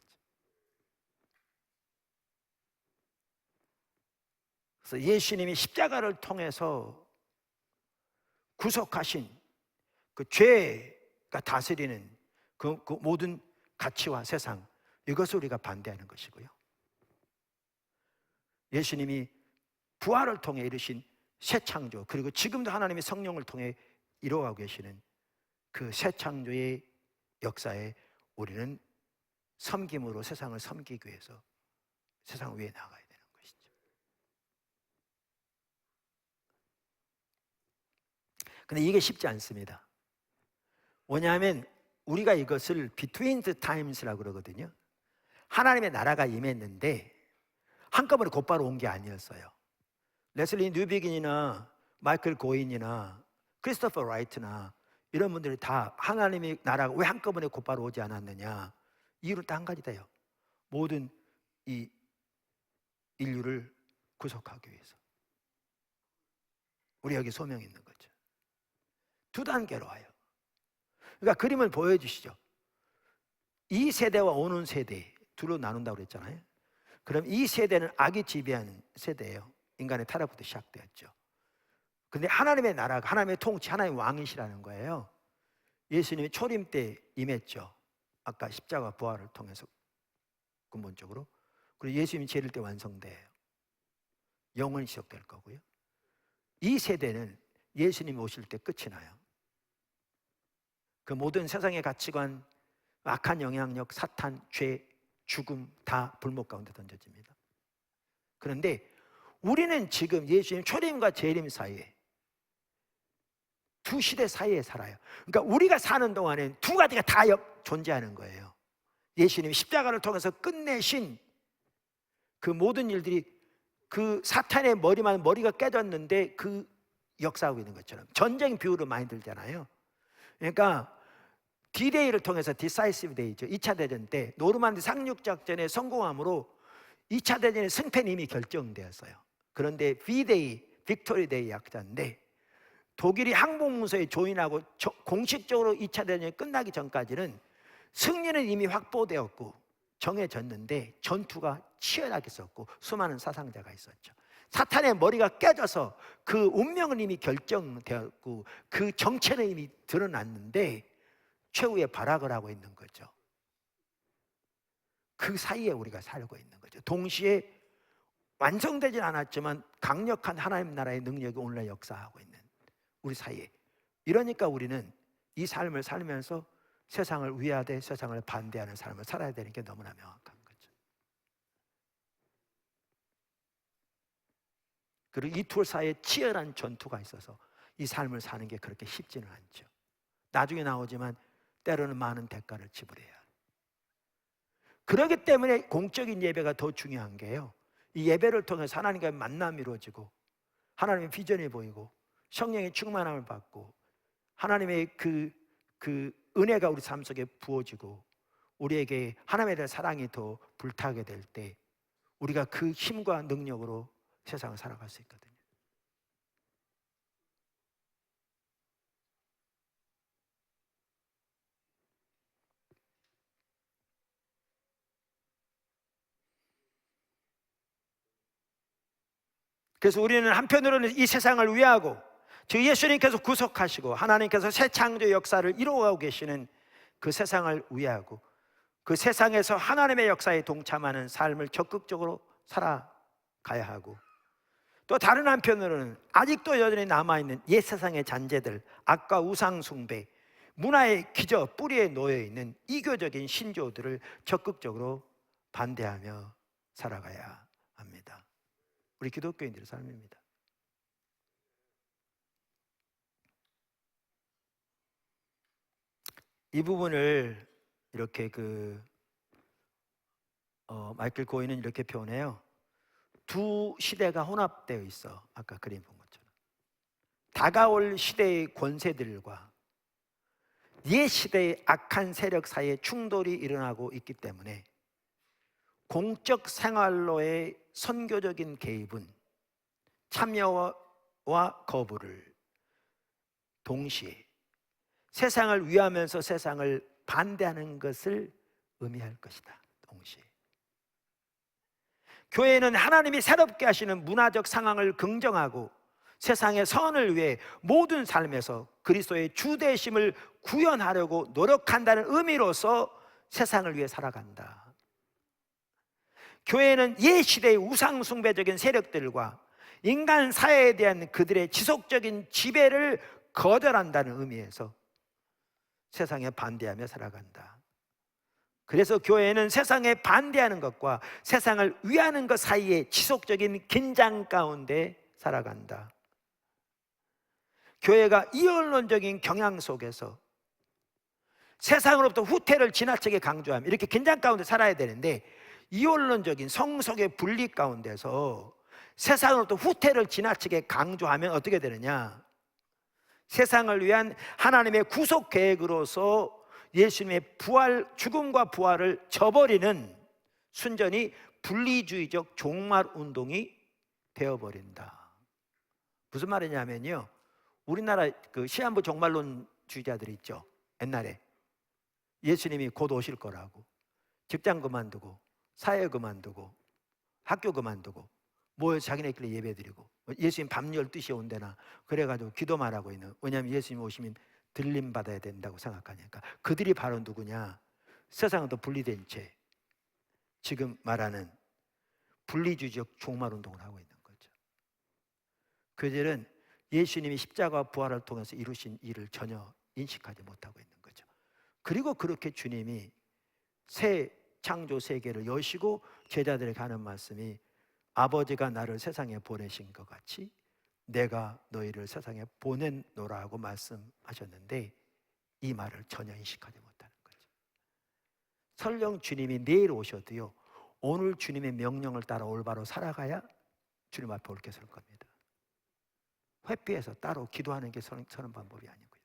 그래서 예수님이 십자가를 통해서 구속하신 그 죄가 다스리는 그 모든 가치와 세상, 이것을 우리가 반대하는 것이고요. 예수님이 부활을 통해 이루신 새 창조, 그리고 지금도 하나님의 성령을 통해 이루어가고 계시는 그 새 창조의 역사에 우리는 섬김으로 세상을 섬기기 위해서 세상 위에 나가야 되는 것이죠. 근데 이게 쉽지 않습니다. 왜냐하면 우리가 이것을 between the times라고 그러거든요. 하나님의 나라가 임했는데 한꺼번에 곧바로 온 게 아니었어요. 레슬리 뉴비긴이나 마이클 고인이나 크리스토퍼 라이트나 이런 분들이 다 하나님의 나라가 왜 한꺼번에 곧바로 오지 않았느냐, 이유는 딱 한 가지 돼요. 모든 이 인류를 구속하기 위해서. 우리 여기 소명이 있는 거죠. 두 단계로 와요. 그러니까 그림을 보여주시죠. 이 세대와 오는 세대 둘로 나눈다고 그랬잖아요. 그럼 이 세대는 악이 지배하는 세대예요. 인간의 타락부터 시작되었죠. 근데 하나님의 나라가, 하나님의 통치, 하나님의 왕이시라는 거예요. 예수님이 초림 때 임했죠. 아까 십자가 부활을 통해서 근본적으로. 그리고 예수님이 재릴 때 완성돼요. 영원히 지속될 거고요. 이 세대는 예수님이 오실 때 끝이 나요. 그 모든 세상의 가치관, 악한 영향력, 사탄, 죄, 죽음 다 불목 가운데 던져집니다. 그런데 우리는 지금 예수님 초림과 재림 사이에, 두 시대 사이에 살아요. 그러니까 우리가 사는 동안엔 두 가지가 다 존재하는 거예요. 예수님이 십자가를 통해서 끝내신 그 모든 일들이, 그 사탄의 머리가 깨졌는데 그 역사하고 있는 것처럼 전쟁 비유로 많이 들잖아요. 그러니까 D-Day를 통해서 Decisive Day죠. 2차 대전 때 노르만디 상륙작전의 성공함으로 2차 대전의 승패는 이미 결정되었어요. 그런데 V-Day, Victory Day 약자인데, 독일이 항복문서에 조인하고 공식적으로 2차 대전이 끝나기 전까지는 승리는 이미 확보되었고 정해졌는데 전투가 치열하게 있었고 수많은 사상자가 있었죠. 사탄의 머리가 깨져서 그 운명은 이미 결정되었고 그 정체는 이미 드러났는데 최후의 발악을 하고 있는 거죠. 그 사이에 우리가 살고 있는 거죠. 동시에 완성되진 않았지만 강력한 하나님 나라의 능력이 오늘날 역사하고 있는 우리 사이에. 이러니까 우리는 이 삶을 살면서 세상을 위하되 세상을 반대하는 삶을 살아야 되는 게 너무나 명확한 거죠. 그리고 이 둘 사이에 치열한 전투가 있어서 이 삶을 사는 게 그렇게 쉽지는 않죠. 나중에 나오지만 때로는 많은 대가를 지불해야 해요. 그렇기 때문에 공적인 예배가 더 중요한 게요, 이 예배를 통해서 하나님과의 만남이 이루어지고 하나님의 비전이 보이고 성령의 충만함을 받고 하나님의 그 은혜가 우리 삶 속에 부어지고 우리에게 하나님에 대한 사랑이 더 불타게 될 때 우리가 그 힘과 능력으로 세상을 살아갈 수 있거든요. 그래서 우리는 한편으로는 이 세상을 위하고 주 예수님께서 구속하시고 하나님께서 새 창조 역사를 이루어가고 계시는 그 세상을 위하고 그 세상에서 하나님의 역사에 동참하는 삶을 적극적으로 살아가야 하고, 또 다른 한편으로는 아직도 여전히 남아있는 옛 세상의 잔재들, 악과 우상 숭배, 문화의 기저 뿌리에 놓여있는 이교적인 신조들을 적극적으로 반대하며 살아가야 합니다. 우리 기독교인들의 삶입니다. 이 부분을 이렇게 마이클 고인은 이렇게 표현해요. 두 시대가 혼합되어 있어. 아까 그림 본 것처럼 다가올 시대의 권세들과 옛 시대의 악한 세력 사이에 충돌이 일어나고 있기 때문에 공적 생활로의 선교적인 개입은 참여와 거부를 동시에 세상을 위하면서 세상을 반대하는 것을 의미할 것이다. 동시에 교회는 하나님이 새롭게 하시는 문화적 상황을 긍정하고 세상의 선을 위해 모든 삶에서 그리스도의 주대심을 구현하려고 노력한다는 의미로서 세상을 위해 살아간다. 교회는 옛 시대의 우상숭배적인 세력들과 인간 사회에 대한 그들의 지속적인 지배를 거절한다는 의미에서 세상에 반대하며 살아간다. 그래서 교회는 세상에 반대하는 것과 세상을 위하는 것 사이에 지속적인 긴장 가운데 살아간다. 교회가 이언론적인 경향 속에서 세상으로부터 후퇴를 지나치게 강조하며 이렇게 긴장 가운데 살아야 되는데, 이언론적인 성속의 분리 가운데서 세상으로부터 후퇴를 지나치게 강조하면 어떻게 되느냐? 세상을 위한 하나님의 구속 계획으로서 예수님의 부활, 죽음과 부활을 저버리는 순전히 분리주의적 종말 운동이 되어버린다. 무슨 말이냐면요, 우리나라 시한부 종말론주의자들이 있죠. 옛날에 예수님이 곧 오실 거라고 직장 그만두고 사회 그만두고 학교 그만두고 모여서 자기네끼리 예배드리고 예수님 밤 12시에 온대나 그래가지고 기도만 하고 있는, 왜냐하면 예수님 오시면 들림받아야 된다고 생각하니까. 그들이 바로 누구냐? 세상은 분리된 채 지금 말하는 분리주의적 종말운동을 하고 있는 거죠. 그들은 예수님이 십자가와 부활을 통해서 이루신 일을 전혀 인식하지 못하고 있는 거죠. 그리고 그렇게 주님이 새 창조 세계를 여시고 제자들에게 하는 말씀이 아버지가 나를 세상에 보내신 것 같이 내가 너희를 세상에 보낸노라 하고 말씀하셨는데, 이 말을 전혀 인식하지 못하는 거죠. 설령 주님이 내일 오셔도요, 오늘 주님의 명령을 따라 올바로 살아가야 주님 앞에 옳게 설 겁니다. 회피해서 따로 기도하는 게 서는 방법이 아니고요.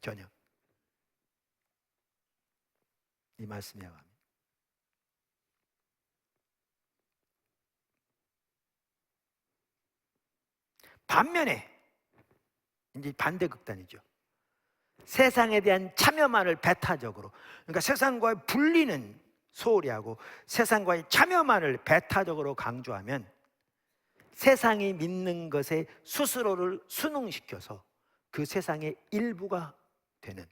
전혀. 이 말씀이야 합니다. 반면에 이제 반대 극단이죠. 세상에 대한 참여만을 배타적으로, 그러니까 세상과의 분리는 소홀히 하고 세상과의 참여만을 배타적으로 강조하면 세상이 믿는 것에 스스로를 순응시켜서 그 세상의 일부가 되는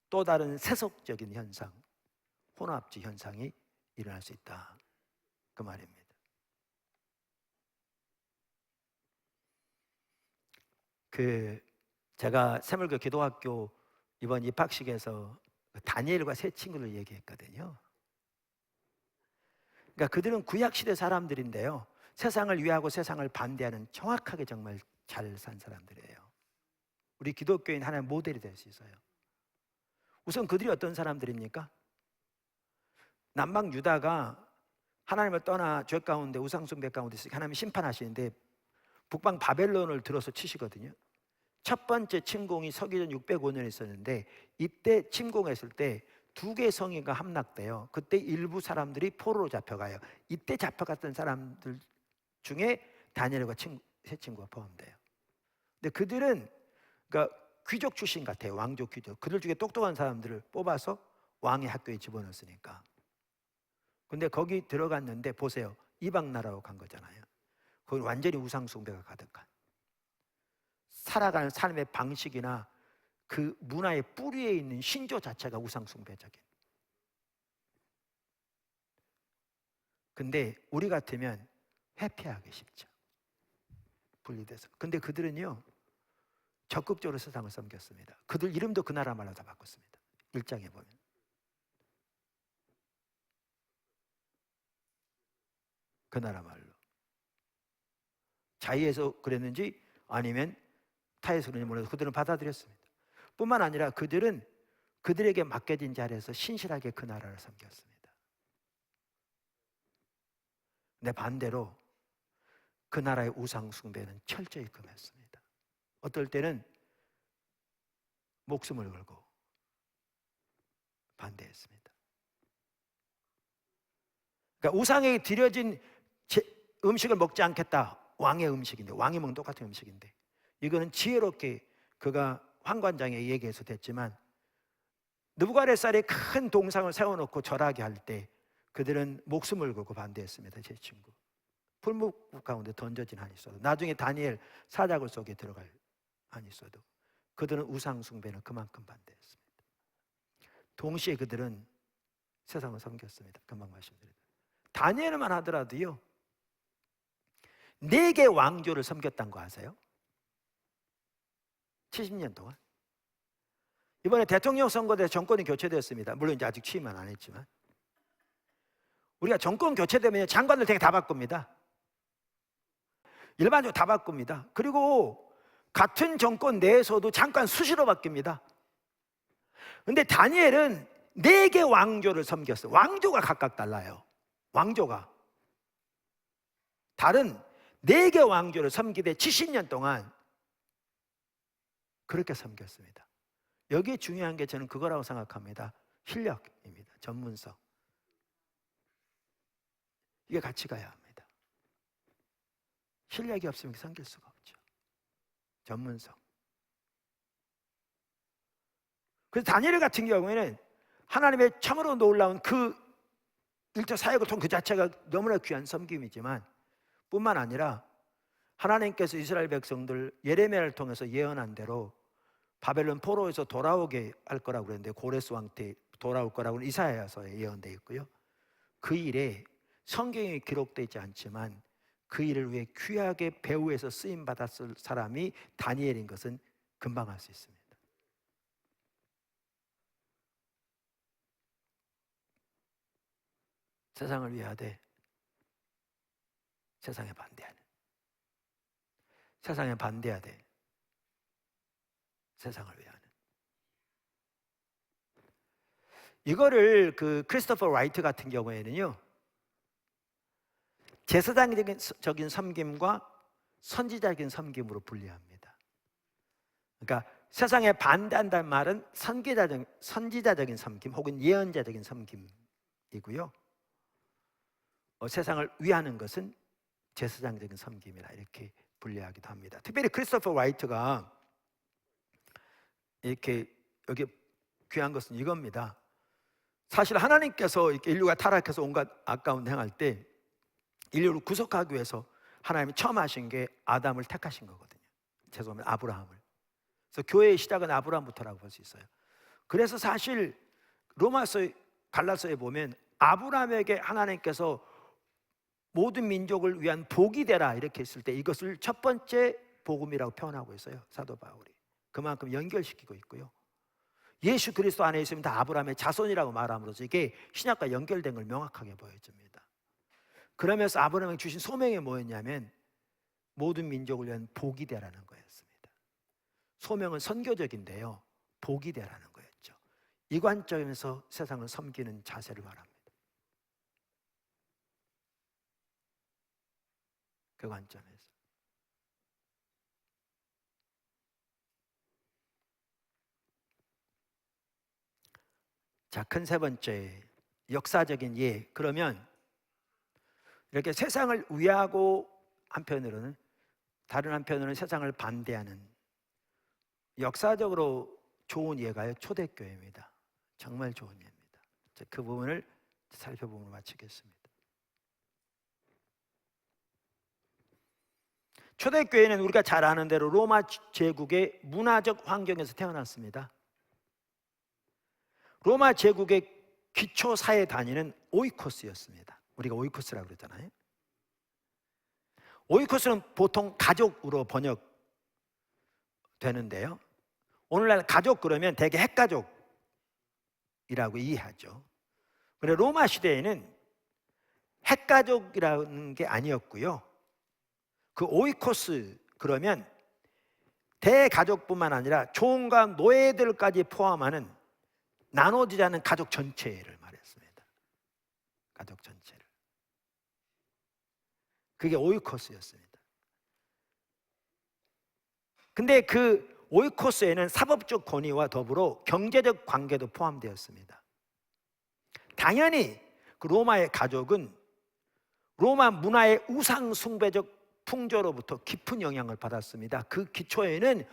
또 다른 세속적인 현상, 혼합주의 현상이 일어날 수 있다, 그 말입니다. 제가 새물교 기도학교 이번 입학식에서 다니엘과 세 친구를 얘기했거든요. 그러니까 그들은 구약시대 사람들인데요, 세상을 위하고 세상을 반대하는 정확하게 정말 잘 산 사람들이에요. 우리 기독교인 하나의 모델이 될 수 있어요. 우선 그들이 어떤 사람들입니까? 남방 유다가 하나님을 떠나 죄 가운데 우상숭배 가운데 있으니까 하나님이 심판하시는데 북방 바벨론을 들어서 치시거든요. 첫 번째 침공이 서기전 605년에 있었는데, 이때 침공했을 때 두 개 성의가 함락돼요. 그때 일부 사람들이 포로로 잡혀가요. 이때 잡혀갔던 사람들 중에 다니엘과 세 친구가 포함돼요. 근데 그들은 그러니까 귀족 출신 같아요. 왕족 귀족. 그들 중에 똑똑한 사람들을 뽑아서 왕의 학교에 집어넣었으니까. 근데 거기 들어갔는데 보세요, 이방 나라로 간 거잖아요. 거기 완전히 우상숭배가 가득한, 살아가는 삶의 방식이나 그 문화의 뿌리에 있는 신조 자체가 우상숭배적인. 근데 우리 같으면 회피하기 쉽죠, 분리돼서. 근데 그들은요 적극적으로 세상을 섬겼습니다. 그들 이름도 그 나라 말로 다 바꿨습니다. 1장에 보면. 그 나라 말로. 자의해서 그랬는지 아니면 타에서 그런지 몰라도 그들은 받아들였습니다. 뿐만 아니라 그들은 그들에게 맡겨진 자리에서 신실하게 그 나라를 섬겼습니다. 근데 반대로 그 나라의 우상 숭배는 철저히 금했습니다. 어떨 때는 목숨을 걸고 반대했습니다. 그러니까 우상에게 드려진 음식을 먹지 않겠다. 왕의 음식인데, 왕이 먹는 똑같은 음식인데, 이거는 지혜롭게 그가 환관장에 얘기해서 됐지만, 느부갓네살이 큰 동상을 세워놓고 절하게 할 때 그들은 목숨을 걸고 반대했습니다. 제 친구, 풀무불 가운데 던져진 한이 있어도, 나중에 다니엘 사자굴 속에 들어갈 한이 있어도 그들은 우상 숭배는 그만큼 반대했습니다. 동시에 그들은 세상을 섬겼습니다. 금방 말씀드린 다니엘만 하더라도요, 4개 왕조를 섬겼다는 거 아세요? 70년 동안. 이번에 대통령 선거 때 정권이 교체됐습니다. 물론 이제 아직 취임은 안 했지만, 우리가 정권 교체되면 장관들 되게 다 바꿉니다. 일반적으로 다 바꿉니다. 그리고 같은 정권 내에서도 장관 수시로 바뀝니다. 근데 다니엘은 4개 왕조를 섬겼어요. 왕조가 각각 달라요. 왕조가 다른 4개 왕조를 섬기되 70년 동안 그렇게 섬겼습니다. 여기에 중요한 게 저는 그거라고 생각합니다. 실력입니다. 전문성. 이게 같이 가야 합니다. 실력이 없으면 섬길 수가 없죠. 전문성. 그래서 다니엘 같은 경우에는 하나님의 참으로 놀라운 그 일터 사역을 통한 그 자체가 너무나 귀한 섬김이지만, 뿐만 아니라 하나님께서 이스라엘 백성들 예레미야를 통해서 예언한 대로 바벨론 포로에서 돌아오게 할 거라고 그랬는데, 고레스 왕 때 돌아올 거라고는 이사야서에 예언되어 있고요. 그 일에 성경에 기록되지 않지만 그 일을 위해 귀하게 배후에서 쓰임 받았을 사람이 다니엘인 것은 금방 알 수 있습니다. 세상을 위하되 세상에 반대하는, 세상에 반대하되 세상을 위하는, 이거를 그 크리스토퍼 라이트 같은 경우에는요, 제사장적인 섬김과 선지자적인 섬김으로 분리합니다. 그러니까 세상에 반대한다는 말은 선지자적인 섬김 혹은 예언자적인 섬김이고요, 세상을 위하는 것은 제사장적인 섬김이라 이렇게 분리하기도 합니다. 특별히 크리스토퍼 라이트가 이렇게 여기 귀한 것은 이겁니다. 사실 하나님께서 이렇게 인류가 타락해서 온갖 아까운 행할 때 인류를 구속하기 위해서 하나님이 처음 하신 게 아담을 택하신 거거든요. 죄송합니다, 아브라함을. 그래서 교회의 시작은 아브라함부터라고 볼 수 있어요. 그래서 사실 로마서, 갈라서에 보면 아브라함에게 하나님께서 모든 민족을 위한 복이 되라 이렇게 했을 때 이것을 첫 번째 복음이라고 표현하고 있어요, 사도 바울이. 그만큼 연결시키고 있고요. 예수 그리스도 안에 있으면 다 아브라함의 자손이라고 말함으로써 이게 신약과 연결된 걸 명확하게 보여줍니다. 그러면서 아브라함이 주신 소명이 뭐였냐면 모든 민족을 위한 복이 되라는 거였습니다. 소명은 선교적인데요, 복이 되라는 거였죠. 이 관점에서 세상을 섬기는 자세를 말합니다. 그 관점에서. 자, 큰 세 번째, 역사적인 예. 그러면 이렇게 세상을 위하고 한편으로는, 다른 한편으로는 세상을 반대하는 역사적으로 좋은 예가요, 초대교회입니다. 정말 좋은 예입니다. 그 부분을 살펴보면 마치겠습니다. 초대교회는 우리가 잘 아는 대로 로마 제국의 문화적 환경에서 태어났습니다. 로마 제국의 기초 사회 단위는 오이코스였습니다. 우리가 오이코스라고 그러잖아요. 오이코스는 보통 가족으로 번역되는데요, 오늘날 가족 그러면 대개 핵가족이라고 이해하죠. 그런데 로마 시대에는 핵가족이라는 게 아니었고요, 그 오이코스 그러면 대가족뿐만 아니라 종과 노예들까지 포함하는 나눠지지 않은 가족 전체를 말했습니다. 가족 전체를. 그게 오이코스였습니다. 근데 그 오이코스에는 사법적 권위와 더불어 경제적 관계도 포함되었습니다. 당연히 그 로마의 가족은 로마 문화의 우상 숭배적 풍조로부터 깊은 영향을 받았습니다. 그 기초에는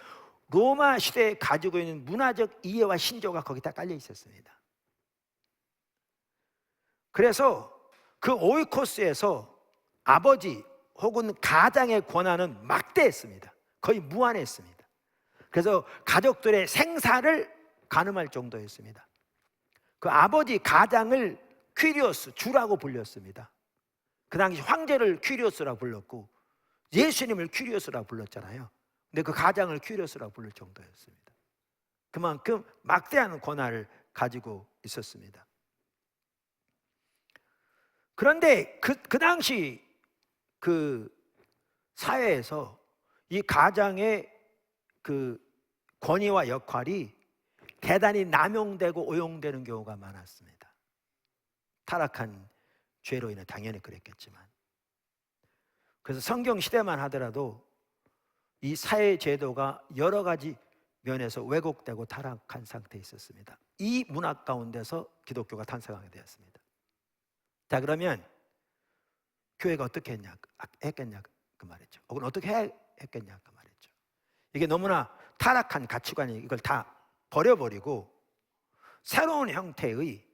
로마 시대에 가지고 있는 문화적 이해와 신조가 거기다 깔려 있었습니다. 그래서 그 오이코스에서 아버지 혹은 가장의 권한은 막대했습니다. 거의 무한했습니다. 그래서 가족들의 생사를 가늠할 정도였습니다. 그 아버지 가장을 퀴리오스, 주라고 불렸습니다. 그 당시 황제를 퀴리오스라고 불렀고 예수님을 퀴리오스라고 불렀잖아요. 근데 그 가장을 퀴리오스라고 부를 정도였습니다. 그만큼 막대한 권한을 가지고 있었습니다. 그런데 그 당시 그 사회에서 이 가장의 그 권위와 역할이 대단히 남용되고 오용되는 경우가 많았습니다. 타락한 죄로 인해 당연히 그랬겠지만, 그래서 성경 시대만 하더라도 이 사회 제도가 여러 가지 면에서 왜곡되고 타락한 상태에 있었습니다. 이 문화 가운데서 기독교가 탄생하게 되었습니다. 자, 그러면 교회가 어떻게 했겠냐 그 말이죠. 혹은 어떻게 했겠냐 그 말이죠. 이게 너무나 타락한 가치관이 이걸 다 버려버리고 새로운 형태의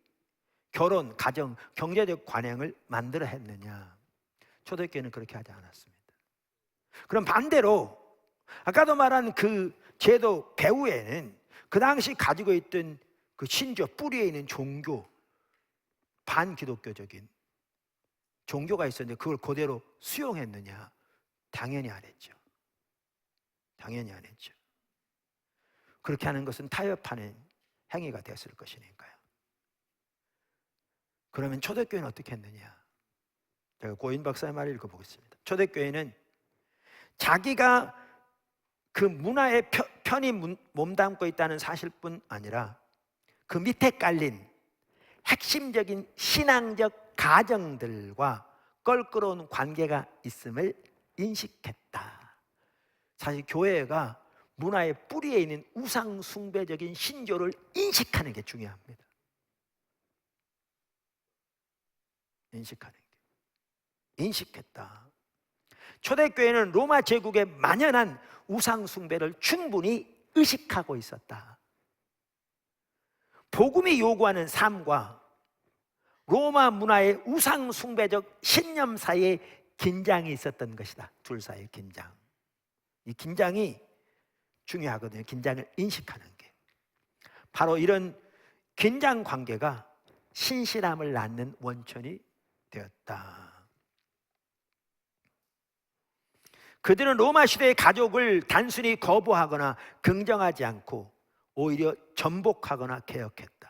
결혼, 가정, 경제적 관행을 만들어 했느냐? 초대교회는 그렇게 하지 않았습니다. 그럼 반대로 아까도 말한 그 제도 배후에는 그 당시 가지고 있던 그 신조 뿌리에 있는 종교, 반기독교적인 종교가 있었는데 그걸 그대로 수용했느냐? 당연히 안 했죠. 당연히 안 했죠. 그렇게 하는 것은 타협하는 행위가 됐을 것이니까요. 그러면 초대교회는 어떻게 했느냐? 제가 고인 박사의 말을 읽어보겠습니다. 초대교회는 자기가 그 문화에 편히 몸담고 있다는 사실뿐 아니라 그 밑에 깔린 핵심적인 신앙적 가정들과 껄끄러운 관계가 있음을 인식했다. 사실 교회가 문화의 뿌리에 있는 우상 숭배적인 신조를 인식하는 게 중요합니다. 인식하는 게. 인식했다. 초대교회는 로마 제국의 만연한 우상 숭배를 충분히 의식하고 있었다. 복음이 요구하는 삶과 로마 문화의 우상 숭배적 신념 사이에 긴장이 있었던 것이다. 둘 사이의 긴장. 이 긴장이 중요하거든요. 긴장을 인식하는 게. 바로 이런 긴장 관계가 신실함을 낳는 원천이 되었다. 그들은 로마 시대의 가족을 단순히 거부하거나 긍정하지 않고 오히려 전복하거나 개혁했다.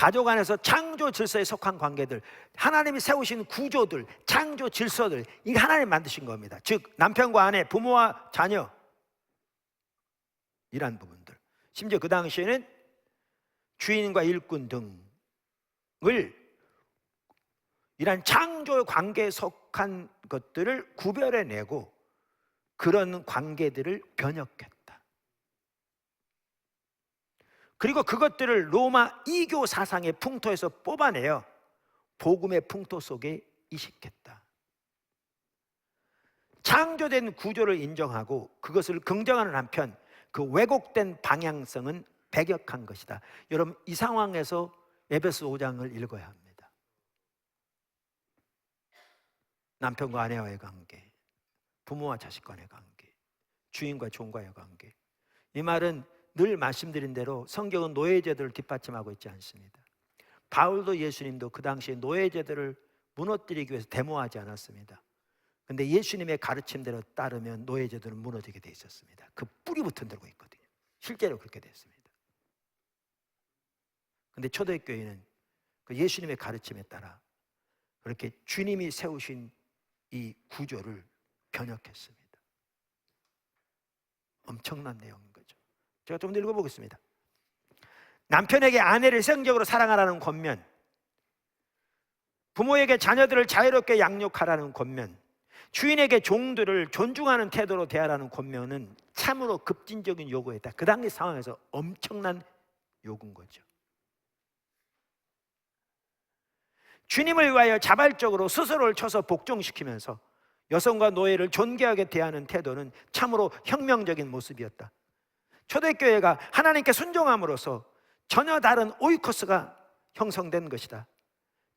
가족 안에서 창조 질서에 속한 관계들, 하나님이 세우신 구조들, 창조 질서들, 이게 하나님 만드신 겁니다. 즉 남편과 아내, 부모와 자녀, 이란 부분들. 심지어 그 당시에는 주인과 일꾼 등을 이런 창조 관계에 속한 것들을 구별해내고 그런 관계들을 변혁했다. 그리고 그것들을 로마 이교 사상의 풍토에서 뽑아내어 복음의 풍토 속에 이식했다. 창조된 구조를 인정하고 그것을 긍정하는 한편 그 왜곡된 방향성은 배격한 것이다. 여러분, 이 상황에서 에베소 5장을 읽어야 합니다. 남편과 아내와의 관계, 부모와 자식 간의 관계, 주인과 종과의 관계. 이 말은 늘 말씀드린 대로 성경은 노예제도를 뒷받침하고 있지 않습니다. 바울도 예수님도 그 당시에 노예제도를 무너뜨리기 위해서 데모하지 않았습니다. 그런데 예수님의 가르침대로 따르면 노예제도는 무너지게 돼 있었습니다. 그 뿌리부터 들고 있거든요. 실제로 그렇게 됐습니다. 그런데 초대교회는 그 예수님의 가르침에 따라 그렇게 주님이 세우신 이 구조를 변혁했습니다. 엄청난 내용인 거죠. 제가 좀 더 읽어보겠습니다. 남편에게 아내를 희생적으로 사랑하라는 권면, 부모에게 자녀들을 자유롭게 양육하라는 권면, 주인에게 종들을 존중하는 태도로 대하라는 권면은 참으로 급진적인 요구였다. 그 당시 상황에서 엄청난 요구인 거죠. 주님을 위하여 자발적으로 스스로를 쳐서 복종시키면서 여성과 노예를 존귀하게 대하는 태도는 참으로 혁명적인 모습이었다. 초대교회가 하나님께 순종함으로써 전혀 다른 오이코스가 형성된 것이다.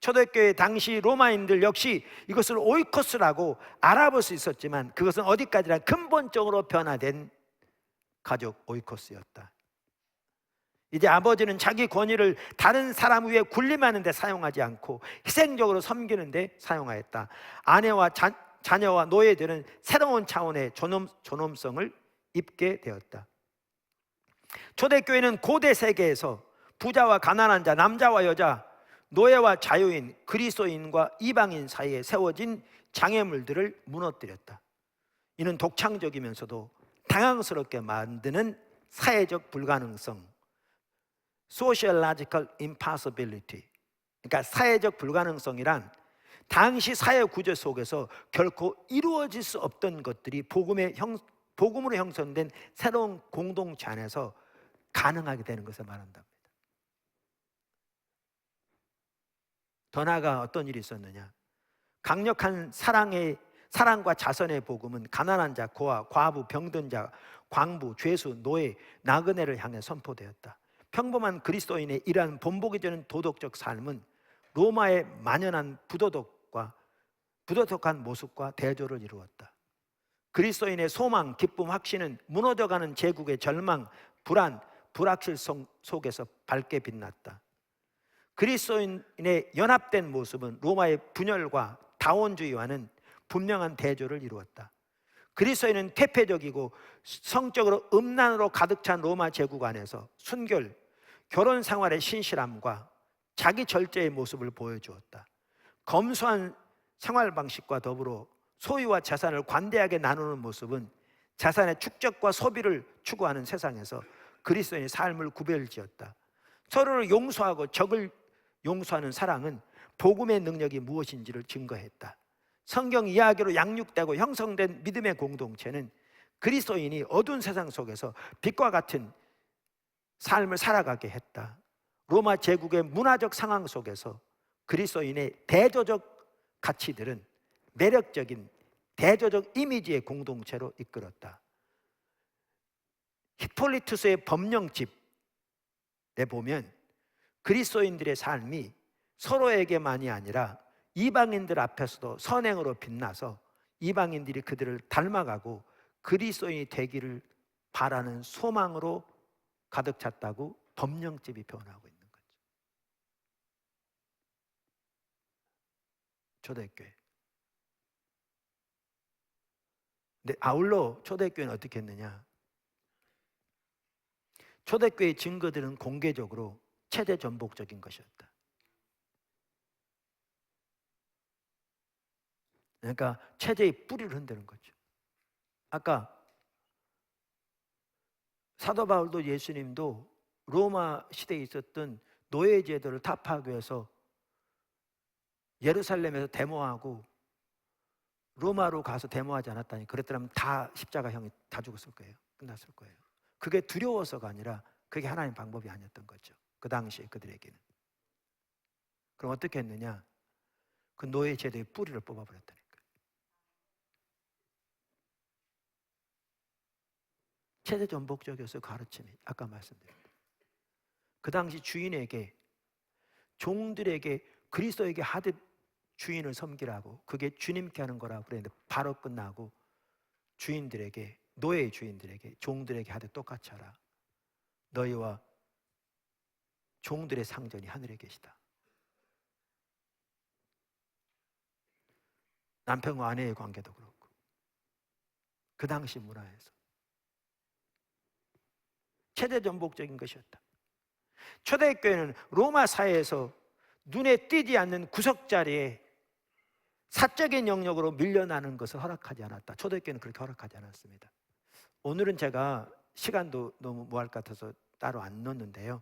초대교회 당시 로마인들 역시 이것을 오이코스라고 알아볼 수 있었지만 그것은 어디까지나 근본적으로 변화된 가족 오이코스였다. 이제 아버지는 자기 권위를 다른 사람 위에 군림하는 데 사용하지 않고 희생적으로 섬기는 데 사용하였다. 아내와 자녀와 노예들은 새로운 차원의 존엄성을 입게 되었다. 초대교회는 고대 세계에서 부자와 가난한 자, 남자와 여자, 노예와 자유인, 그리스도인과 이방인 사이에 세워진 장애물들을 무너뜨렸다. 이는 독창적이면서도 당황스럽게 만드는 사회적 불가능성, Sociological impossibility, 그러니까 사회적 불가능성이란 당시 사회 구조 속에서 결코 이루어질 수 없던 것들이 복음으로 형성된 새로운 공동체 안에서 가능하게 되는 것을 말한답니다. 더 나아가 어떤 일이 있었느냐? 강력한 사랑과 자선의 복음은 가난한 자, 고아, 과부, 병든 자, 광부, 죄수, 노예, 나그네를 향해 선포되었다. 평범한 그리스도인의 이러한 본보기 되는 도덕적 삶은 로마의 만연한 부도덕한 모습과 대조를 이루었다. 그리스도인의 소망, 기쁨, 확신은 무너져가는 제국의 절망, 불안, 불확실성 속에서 밝게 빛났다. 그리스도인의 연합된 모습은 로마의 분열과 다원주의와는 분명한 대조를 이루었다. 그리스도인은 퇴폐적이고 성적으로 음란으로 가득 찬 로마 제국 안에서 순결, 결혼 생활의 신실함과 자기 절제의 모습을 보여주었다. 검소한 생활 방식과 더불어 소유와 재산을 관대하게 나누는 모습은 자산의 축적과 소비를 추구하는 세상에서 그리스도인의 삶을 구별지었다. 서로를 용서하고 적을 용서하는 사랑은 복음의 능력이 무엇인지를 증거했다. 성경 이야기로 양육되고 형성된 믿음의 공동체는 그리스도인이 어두운 세상 속에서 빛과 같은 삶을 살아가게 했다. 로마 제국의 문화적 상황 속에서 그리스도인의 대조적 가치들은 매력적인 대조적 이미지의 공동체로 이끌었다. 히폴리투스의 법령집에 보면 그리스도인들의 삶이 서로에게만이 아니라 이방인들 앞에서도 선행으로 빛나서 이방인들이 그들을 닮아가고 그리스도인이 되기를 바라는 소망으로 가득 찼다고 법령집이 표현하고 있는 거죠. 초대교회. 근데 아울러 초대교회는 어떻게 했느냐? 초대교회의 증거들은 공개적으로 체제 전복적인 것이었다. 그러니까 체제의 뿌리를 흔드는 거죠. 아까 사도 바울도 예수님도 로마 시대에 있었던 노예 제도를 타파하기 위해서 예루살렘에서 데모하고 로마로 가서 데모하지 않았다니, 그랬더라면 다 십자가형이 다 죽었을 거예요. 끝났을 거예요. 그게 두려워서가 아니라 그게 하나님의 방법이 아니었던 거죠. 그 당시에 그들에게는. 그럼 어떻게 했느냐? 그 노예 제도의 뿌리를 뽑아버렸다니까요. 체제 전복적이었어요. 가르침이. 아까 말씀드렸다. 그 당시 주인에게, 종들에게 그리스도에게 하듯 주인을 섬기라고, 그게 주님께 하는 거라고 그랬는데 바로 끝나고 주인들에게, 노예의 주인들에게, 종들에게 하듯 똑같이 하라. 너희와 종들의 상전이 하늘에 계시다. 남편과 아내의 관계도 그렇고 그 당시 문화에서 체제 전복적인 것이었다. 초대교회는 로마 사회에서 눈에 띄지 않는 구석자리에 사적인 영역으로 밀려나는 것을 허락하지 않았다. 초대교회는 그렇게 허락하지 않았습니다. 오늘은 제가 시간도 너무 뭐할 것 같아서 따로 안 넣었는데요,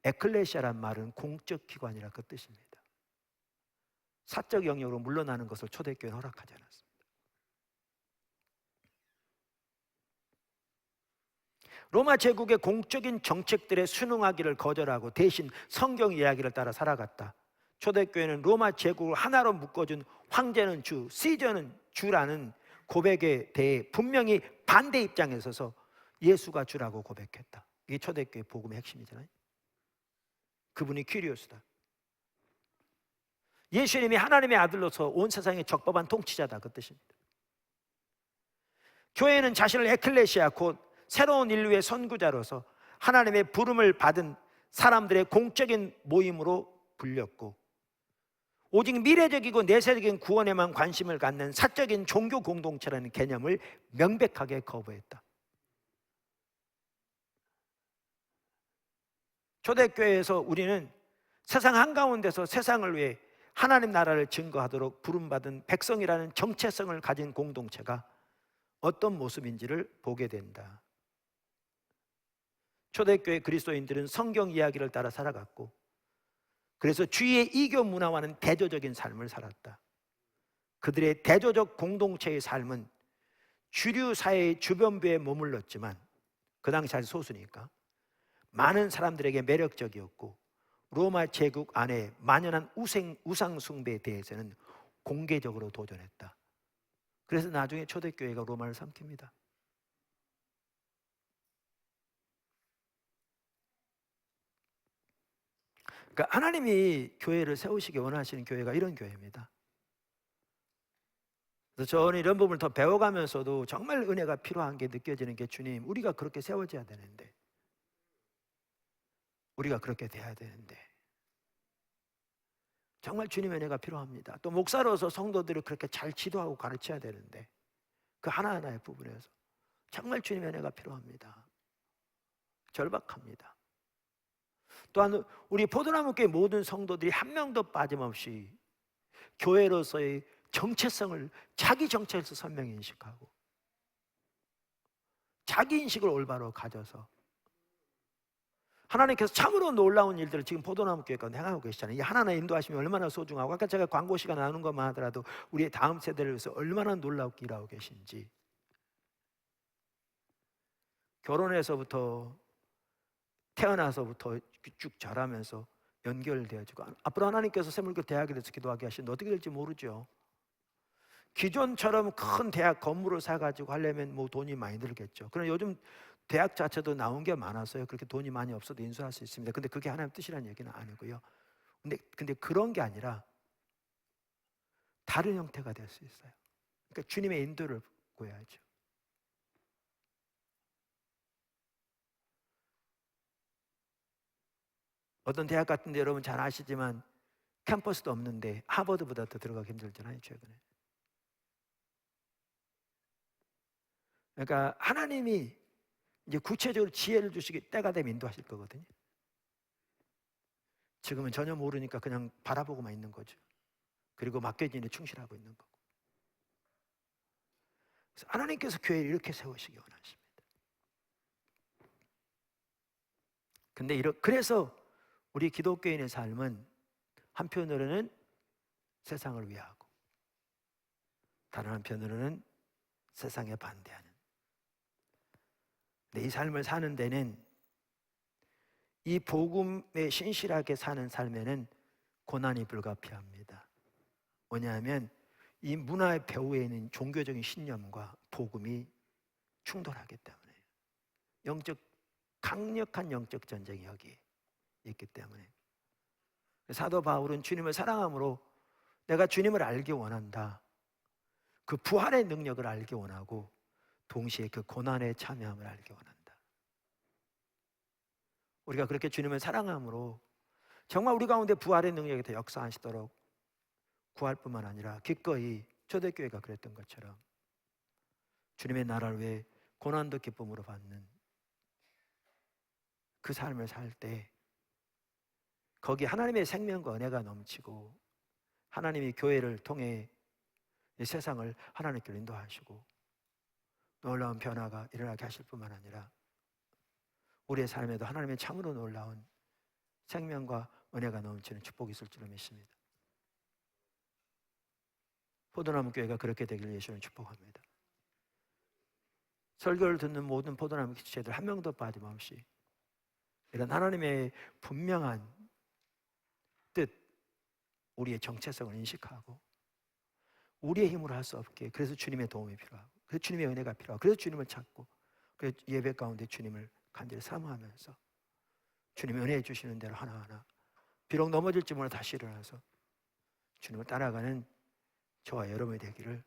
에클레시아란 말은 공적 기관이라 그 뜻입니다. 사적 영역으로 물러나는 것을 초대교회는 허락하지 않았습니다. 로마 제국의 공적인 정책들에 순응하기를 거절하고 대신 성경 이야기를 따라 살아갔다. 초대교회는 로마 제국을 하나로 묶어준 황제는 주, 시저는 주라는 고백에 대해 분명히 반대 입장에 서서 예수가 주라고 고백했다. 이게 초대교회 복음의 핵심이잖아요. 그분이 퀴리오스다. 예수님이 하나님의 아들로서 온 세상의 적법한 통치자다, 그 뜻입니다. 교회는 자신을 에클레시아, 곧 새로운 인류의 선구자로서 하나님의 부름을 받은 사람들의 공적인 모임으로 불렸고, 오직 미래적이고 내세적인 구원에만 관심을 갖는 사적인 종교 공동체라는 개념을 명백하게 거부했다. 초대교회에서 우리는 세상 한가운데서 세상을 위해 하나님 나라를 증거하도록 부름받은 백성이라는 정체성을 가진 공동체가 어떤 모습인지를 보게 된다. 초대교회 그리스도인들은 성경 이야기를 따라 살아갔고, 그래서 주위의 이교 문화와는 대조적인 삶을 살았다. 그들의 대조적 공동체의 삶은 주류 사회의 주변부에 머물렀지만, 그 당시 아주 소수니까 많은 사람들에게 매력적이었고, 로마 제국 안에 만연한 우상 숭배에 대해서는 공개적으로 도전했다. 그래서 나중에 초대교회가 로마를 삼킵니다. 그러니까 하나님이 교회를 세우시기 원하시는 교회가 이런 교회입니다. 그래서 저는 이런 부분을 더 배워가면서도 정말 은혜가 필요한 게 느껴지는 게, 주님, 우리가 그렇게 세워져야 되는데, 우리가 그렇게 돼야 되는데, 정말 주님의 은혜가 필요합니다. 또 목사로서 성도들을 그렇게 잘 지도하고 가르쳐야 되는데, 그 하나하나의 부분에서 정말 주님의 은혜가 필요합니다. 절박합니다. 또한 우리 포도나무교회 모든 성도들이 한 명도 빠짐없이 교회로서의 정체성을, 자기 정체에서 선명히 인식하고 자기 인식을 올바로 가져서 하나님께서 참으로 놀라운 일들을 지금 포도나무교회 가운데 행하고 계시잖아요. 이 하나님의 인도하심이 얼마나 소중하고, 아까 제가 광고 시간 나누는 것만 하더라도 우리의 다음 세대를 위해서 얼마나 놀랍게 일하고 계신지, 결혼해서부터 태어나서부터 쭉 자라면서 연결되어지고, 앞으로 하나님께서 샘물교 대학에 대해서 기도하게 하시는데 어떻게 될지 모르죠. 기존처럼 큰 대학 건물을 사가지고 하려면 뭐 돈이 많이 들겠죠. 그러나 요즘 대학 자체도 나온 게 많아서요, 그렇게 돈이 많이 없어도 인수할 수 있습니다. 근데 그게 하나님 뜻이라는 얘기는 아니고요. 근데 그런 게 아니라 다른 형태가 될 수 있어요. 그러니까 주님의 인도를 구해야죠. 어떤 대학 같은 데 여러분 잘 아시지만 캠퍼스도 없는데 하버드보다 더 들어가기 힘들잖아요, 최근에. 그러니까 하나님이 이제 구체적으로 지혜를 주시기 때가 되면 인도하실 거거든요. 지금은 전혀 모르니까 그냥 바라보고만 있는 거죠. 그리고 맡겨진 일에 충실하고 있는 거고. 그래서 하나님께서 교회를 이렇게 세우시기 원하십니다. 근데 그래서 우리 기독교인의 삶은 한편으로는 세상을 위하고, 다른 한편으로는 세상에 반대하는, 근데 이 삶을 사는 데는, 이 복음에 신실하게 사는 삶에는 고난이 불가피합니다. 왜냐하면 이 문화의 배후에 있는 종교적인 신념과 복음이 충돌하기 때문에, 강력한 영적 전쟁이 여기에 있기 때문에. 사도 바울은 주님을 사랑함으로 내가 주님을 알기 원한다, 그 부활의 능력을 알기 원하고 동시에 그 고난에 참여함을 알기 원한다. 우리가 그렇게 주님을 사랑함으로 정말 우리 가운데 부활의 능력이 더 역사하시도록 구할뿐만 아니라 기꺼이 초대교회가 그랬던 것처럼 주님의 나라를 위해 고난도 기쁨으로 받는 그 삶을 살 때, 거기 하나님의 생명과 은혜가 넘치고 하나님이 교회를 통해 이 세상을 하나님께로 인도하시고 놀라운 변화가 일어나게 하실 뿐만 아니라 우리의 삶에도 하나님의 참으로 놀라운 생명과 은혜가 넘치는 축복이 있을 줄로 믿습니다. 포도나무 교회가 그렇게 되기를 예수는 축복합니다. 설교를 듣는 모든 포도나무 기체들 한 명도 빠짐없이 이런 하나님의 분명한 뜻, 우리의 정체성을 인식하고 우리의 힘으로 할 수 없기에 그래서 주님의 도움이 필요하고 그래서 주님의 은혜가 필요하고 그래서 주님을 찾고 그래서 예배 가운데 주님을 간절히 사모하면서 주님의 은혜 주시는 대로 하나하나 비록 넘어질지 몰라 다시 일어나서 주님을 따라가는 저와 여러분이 되기를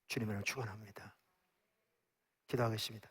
주님으로 축원합니다. 기도하겠습니다.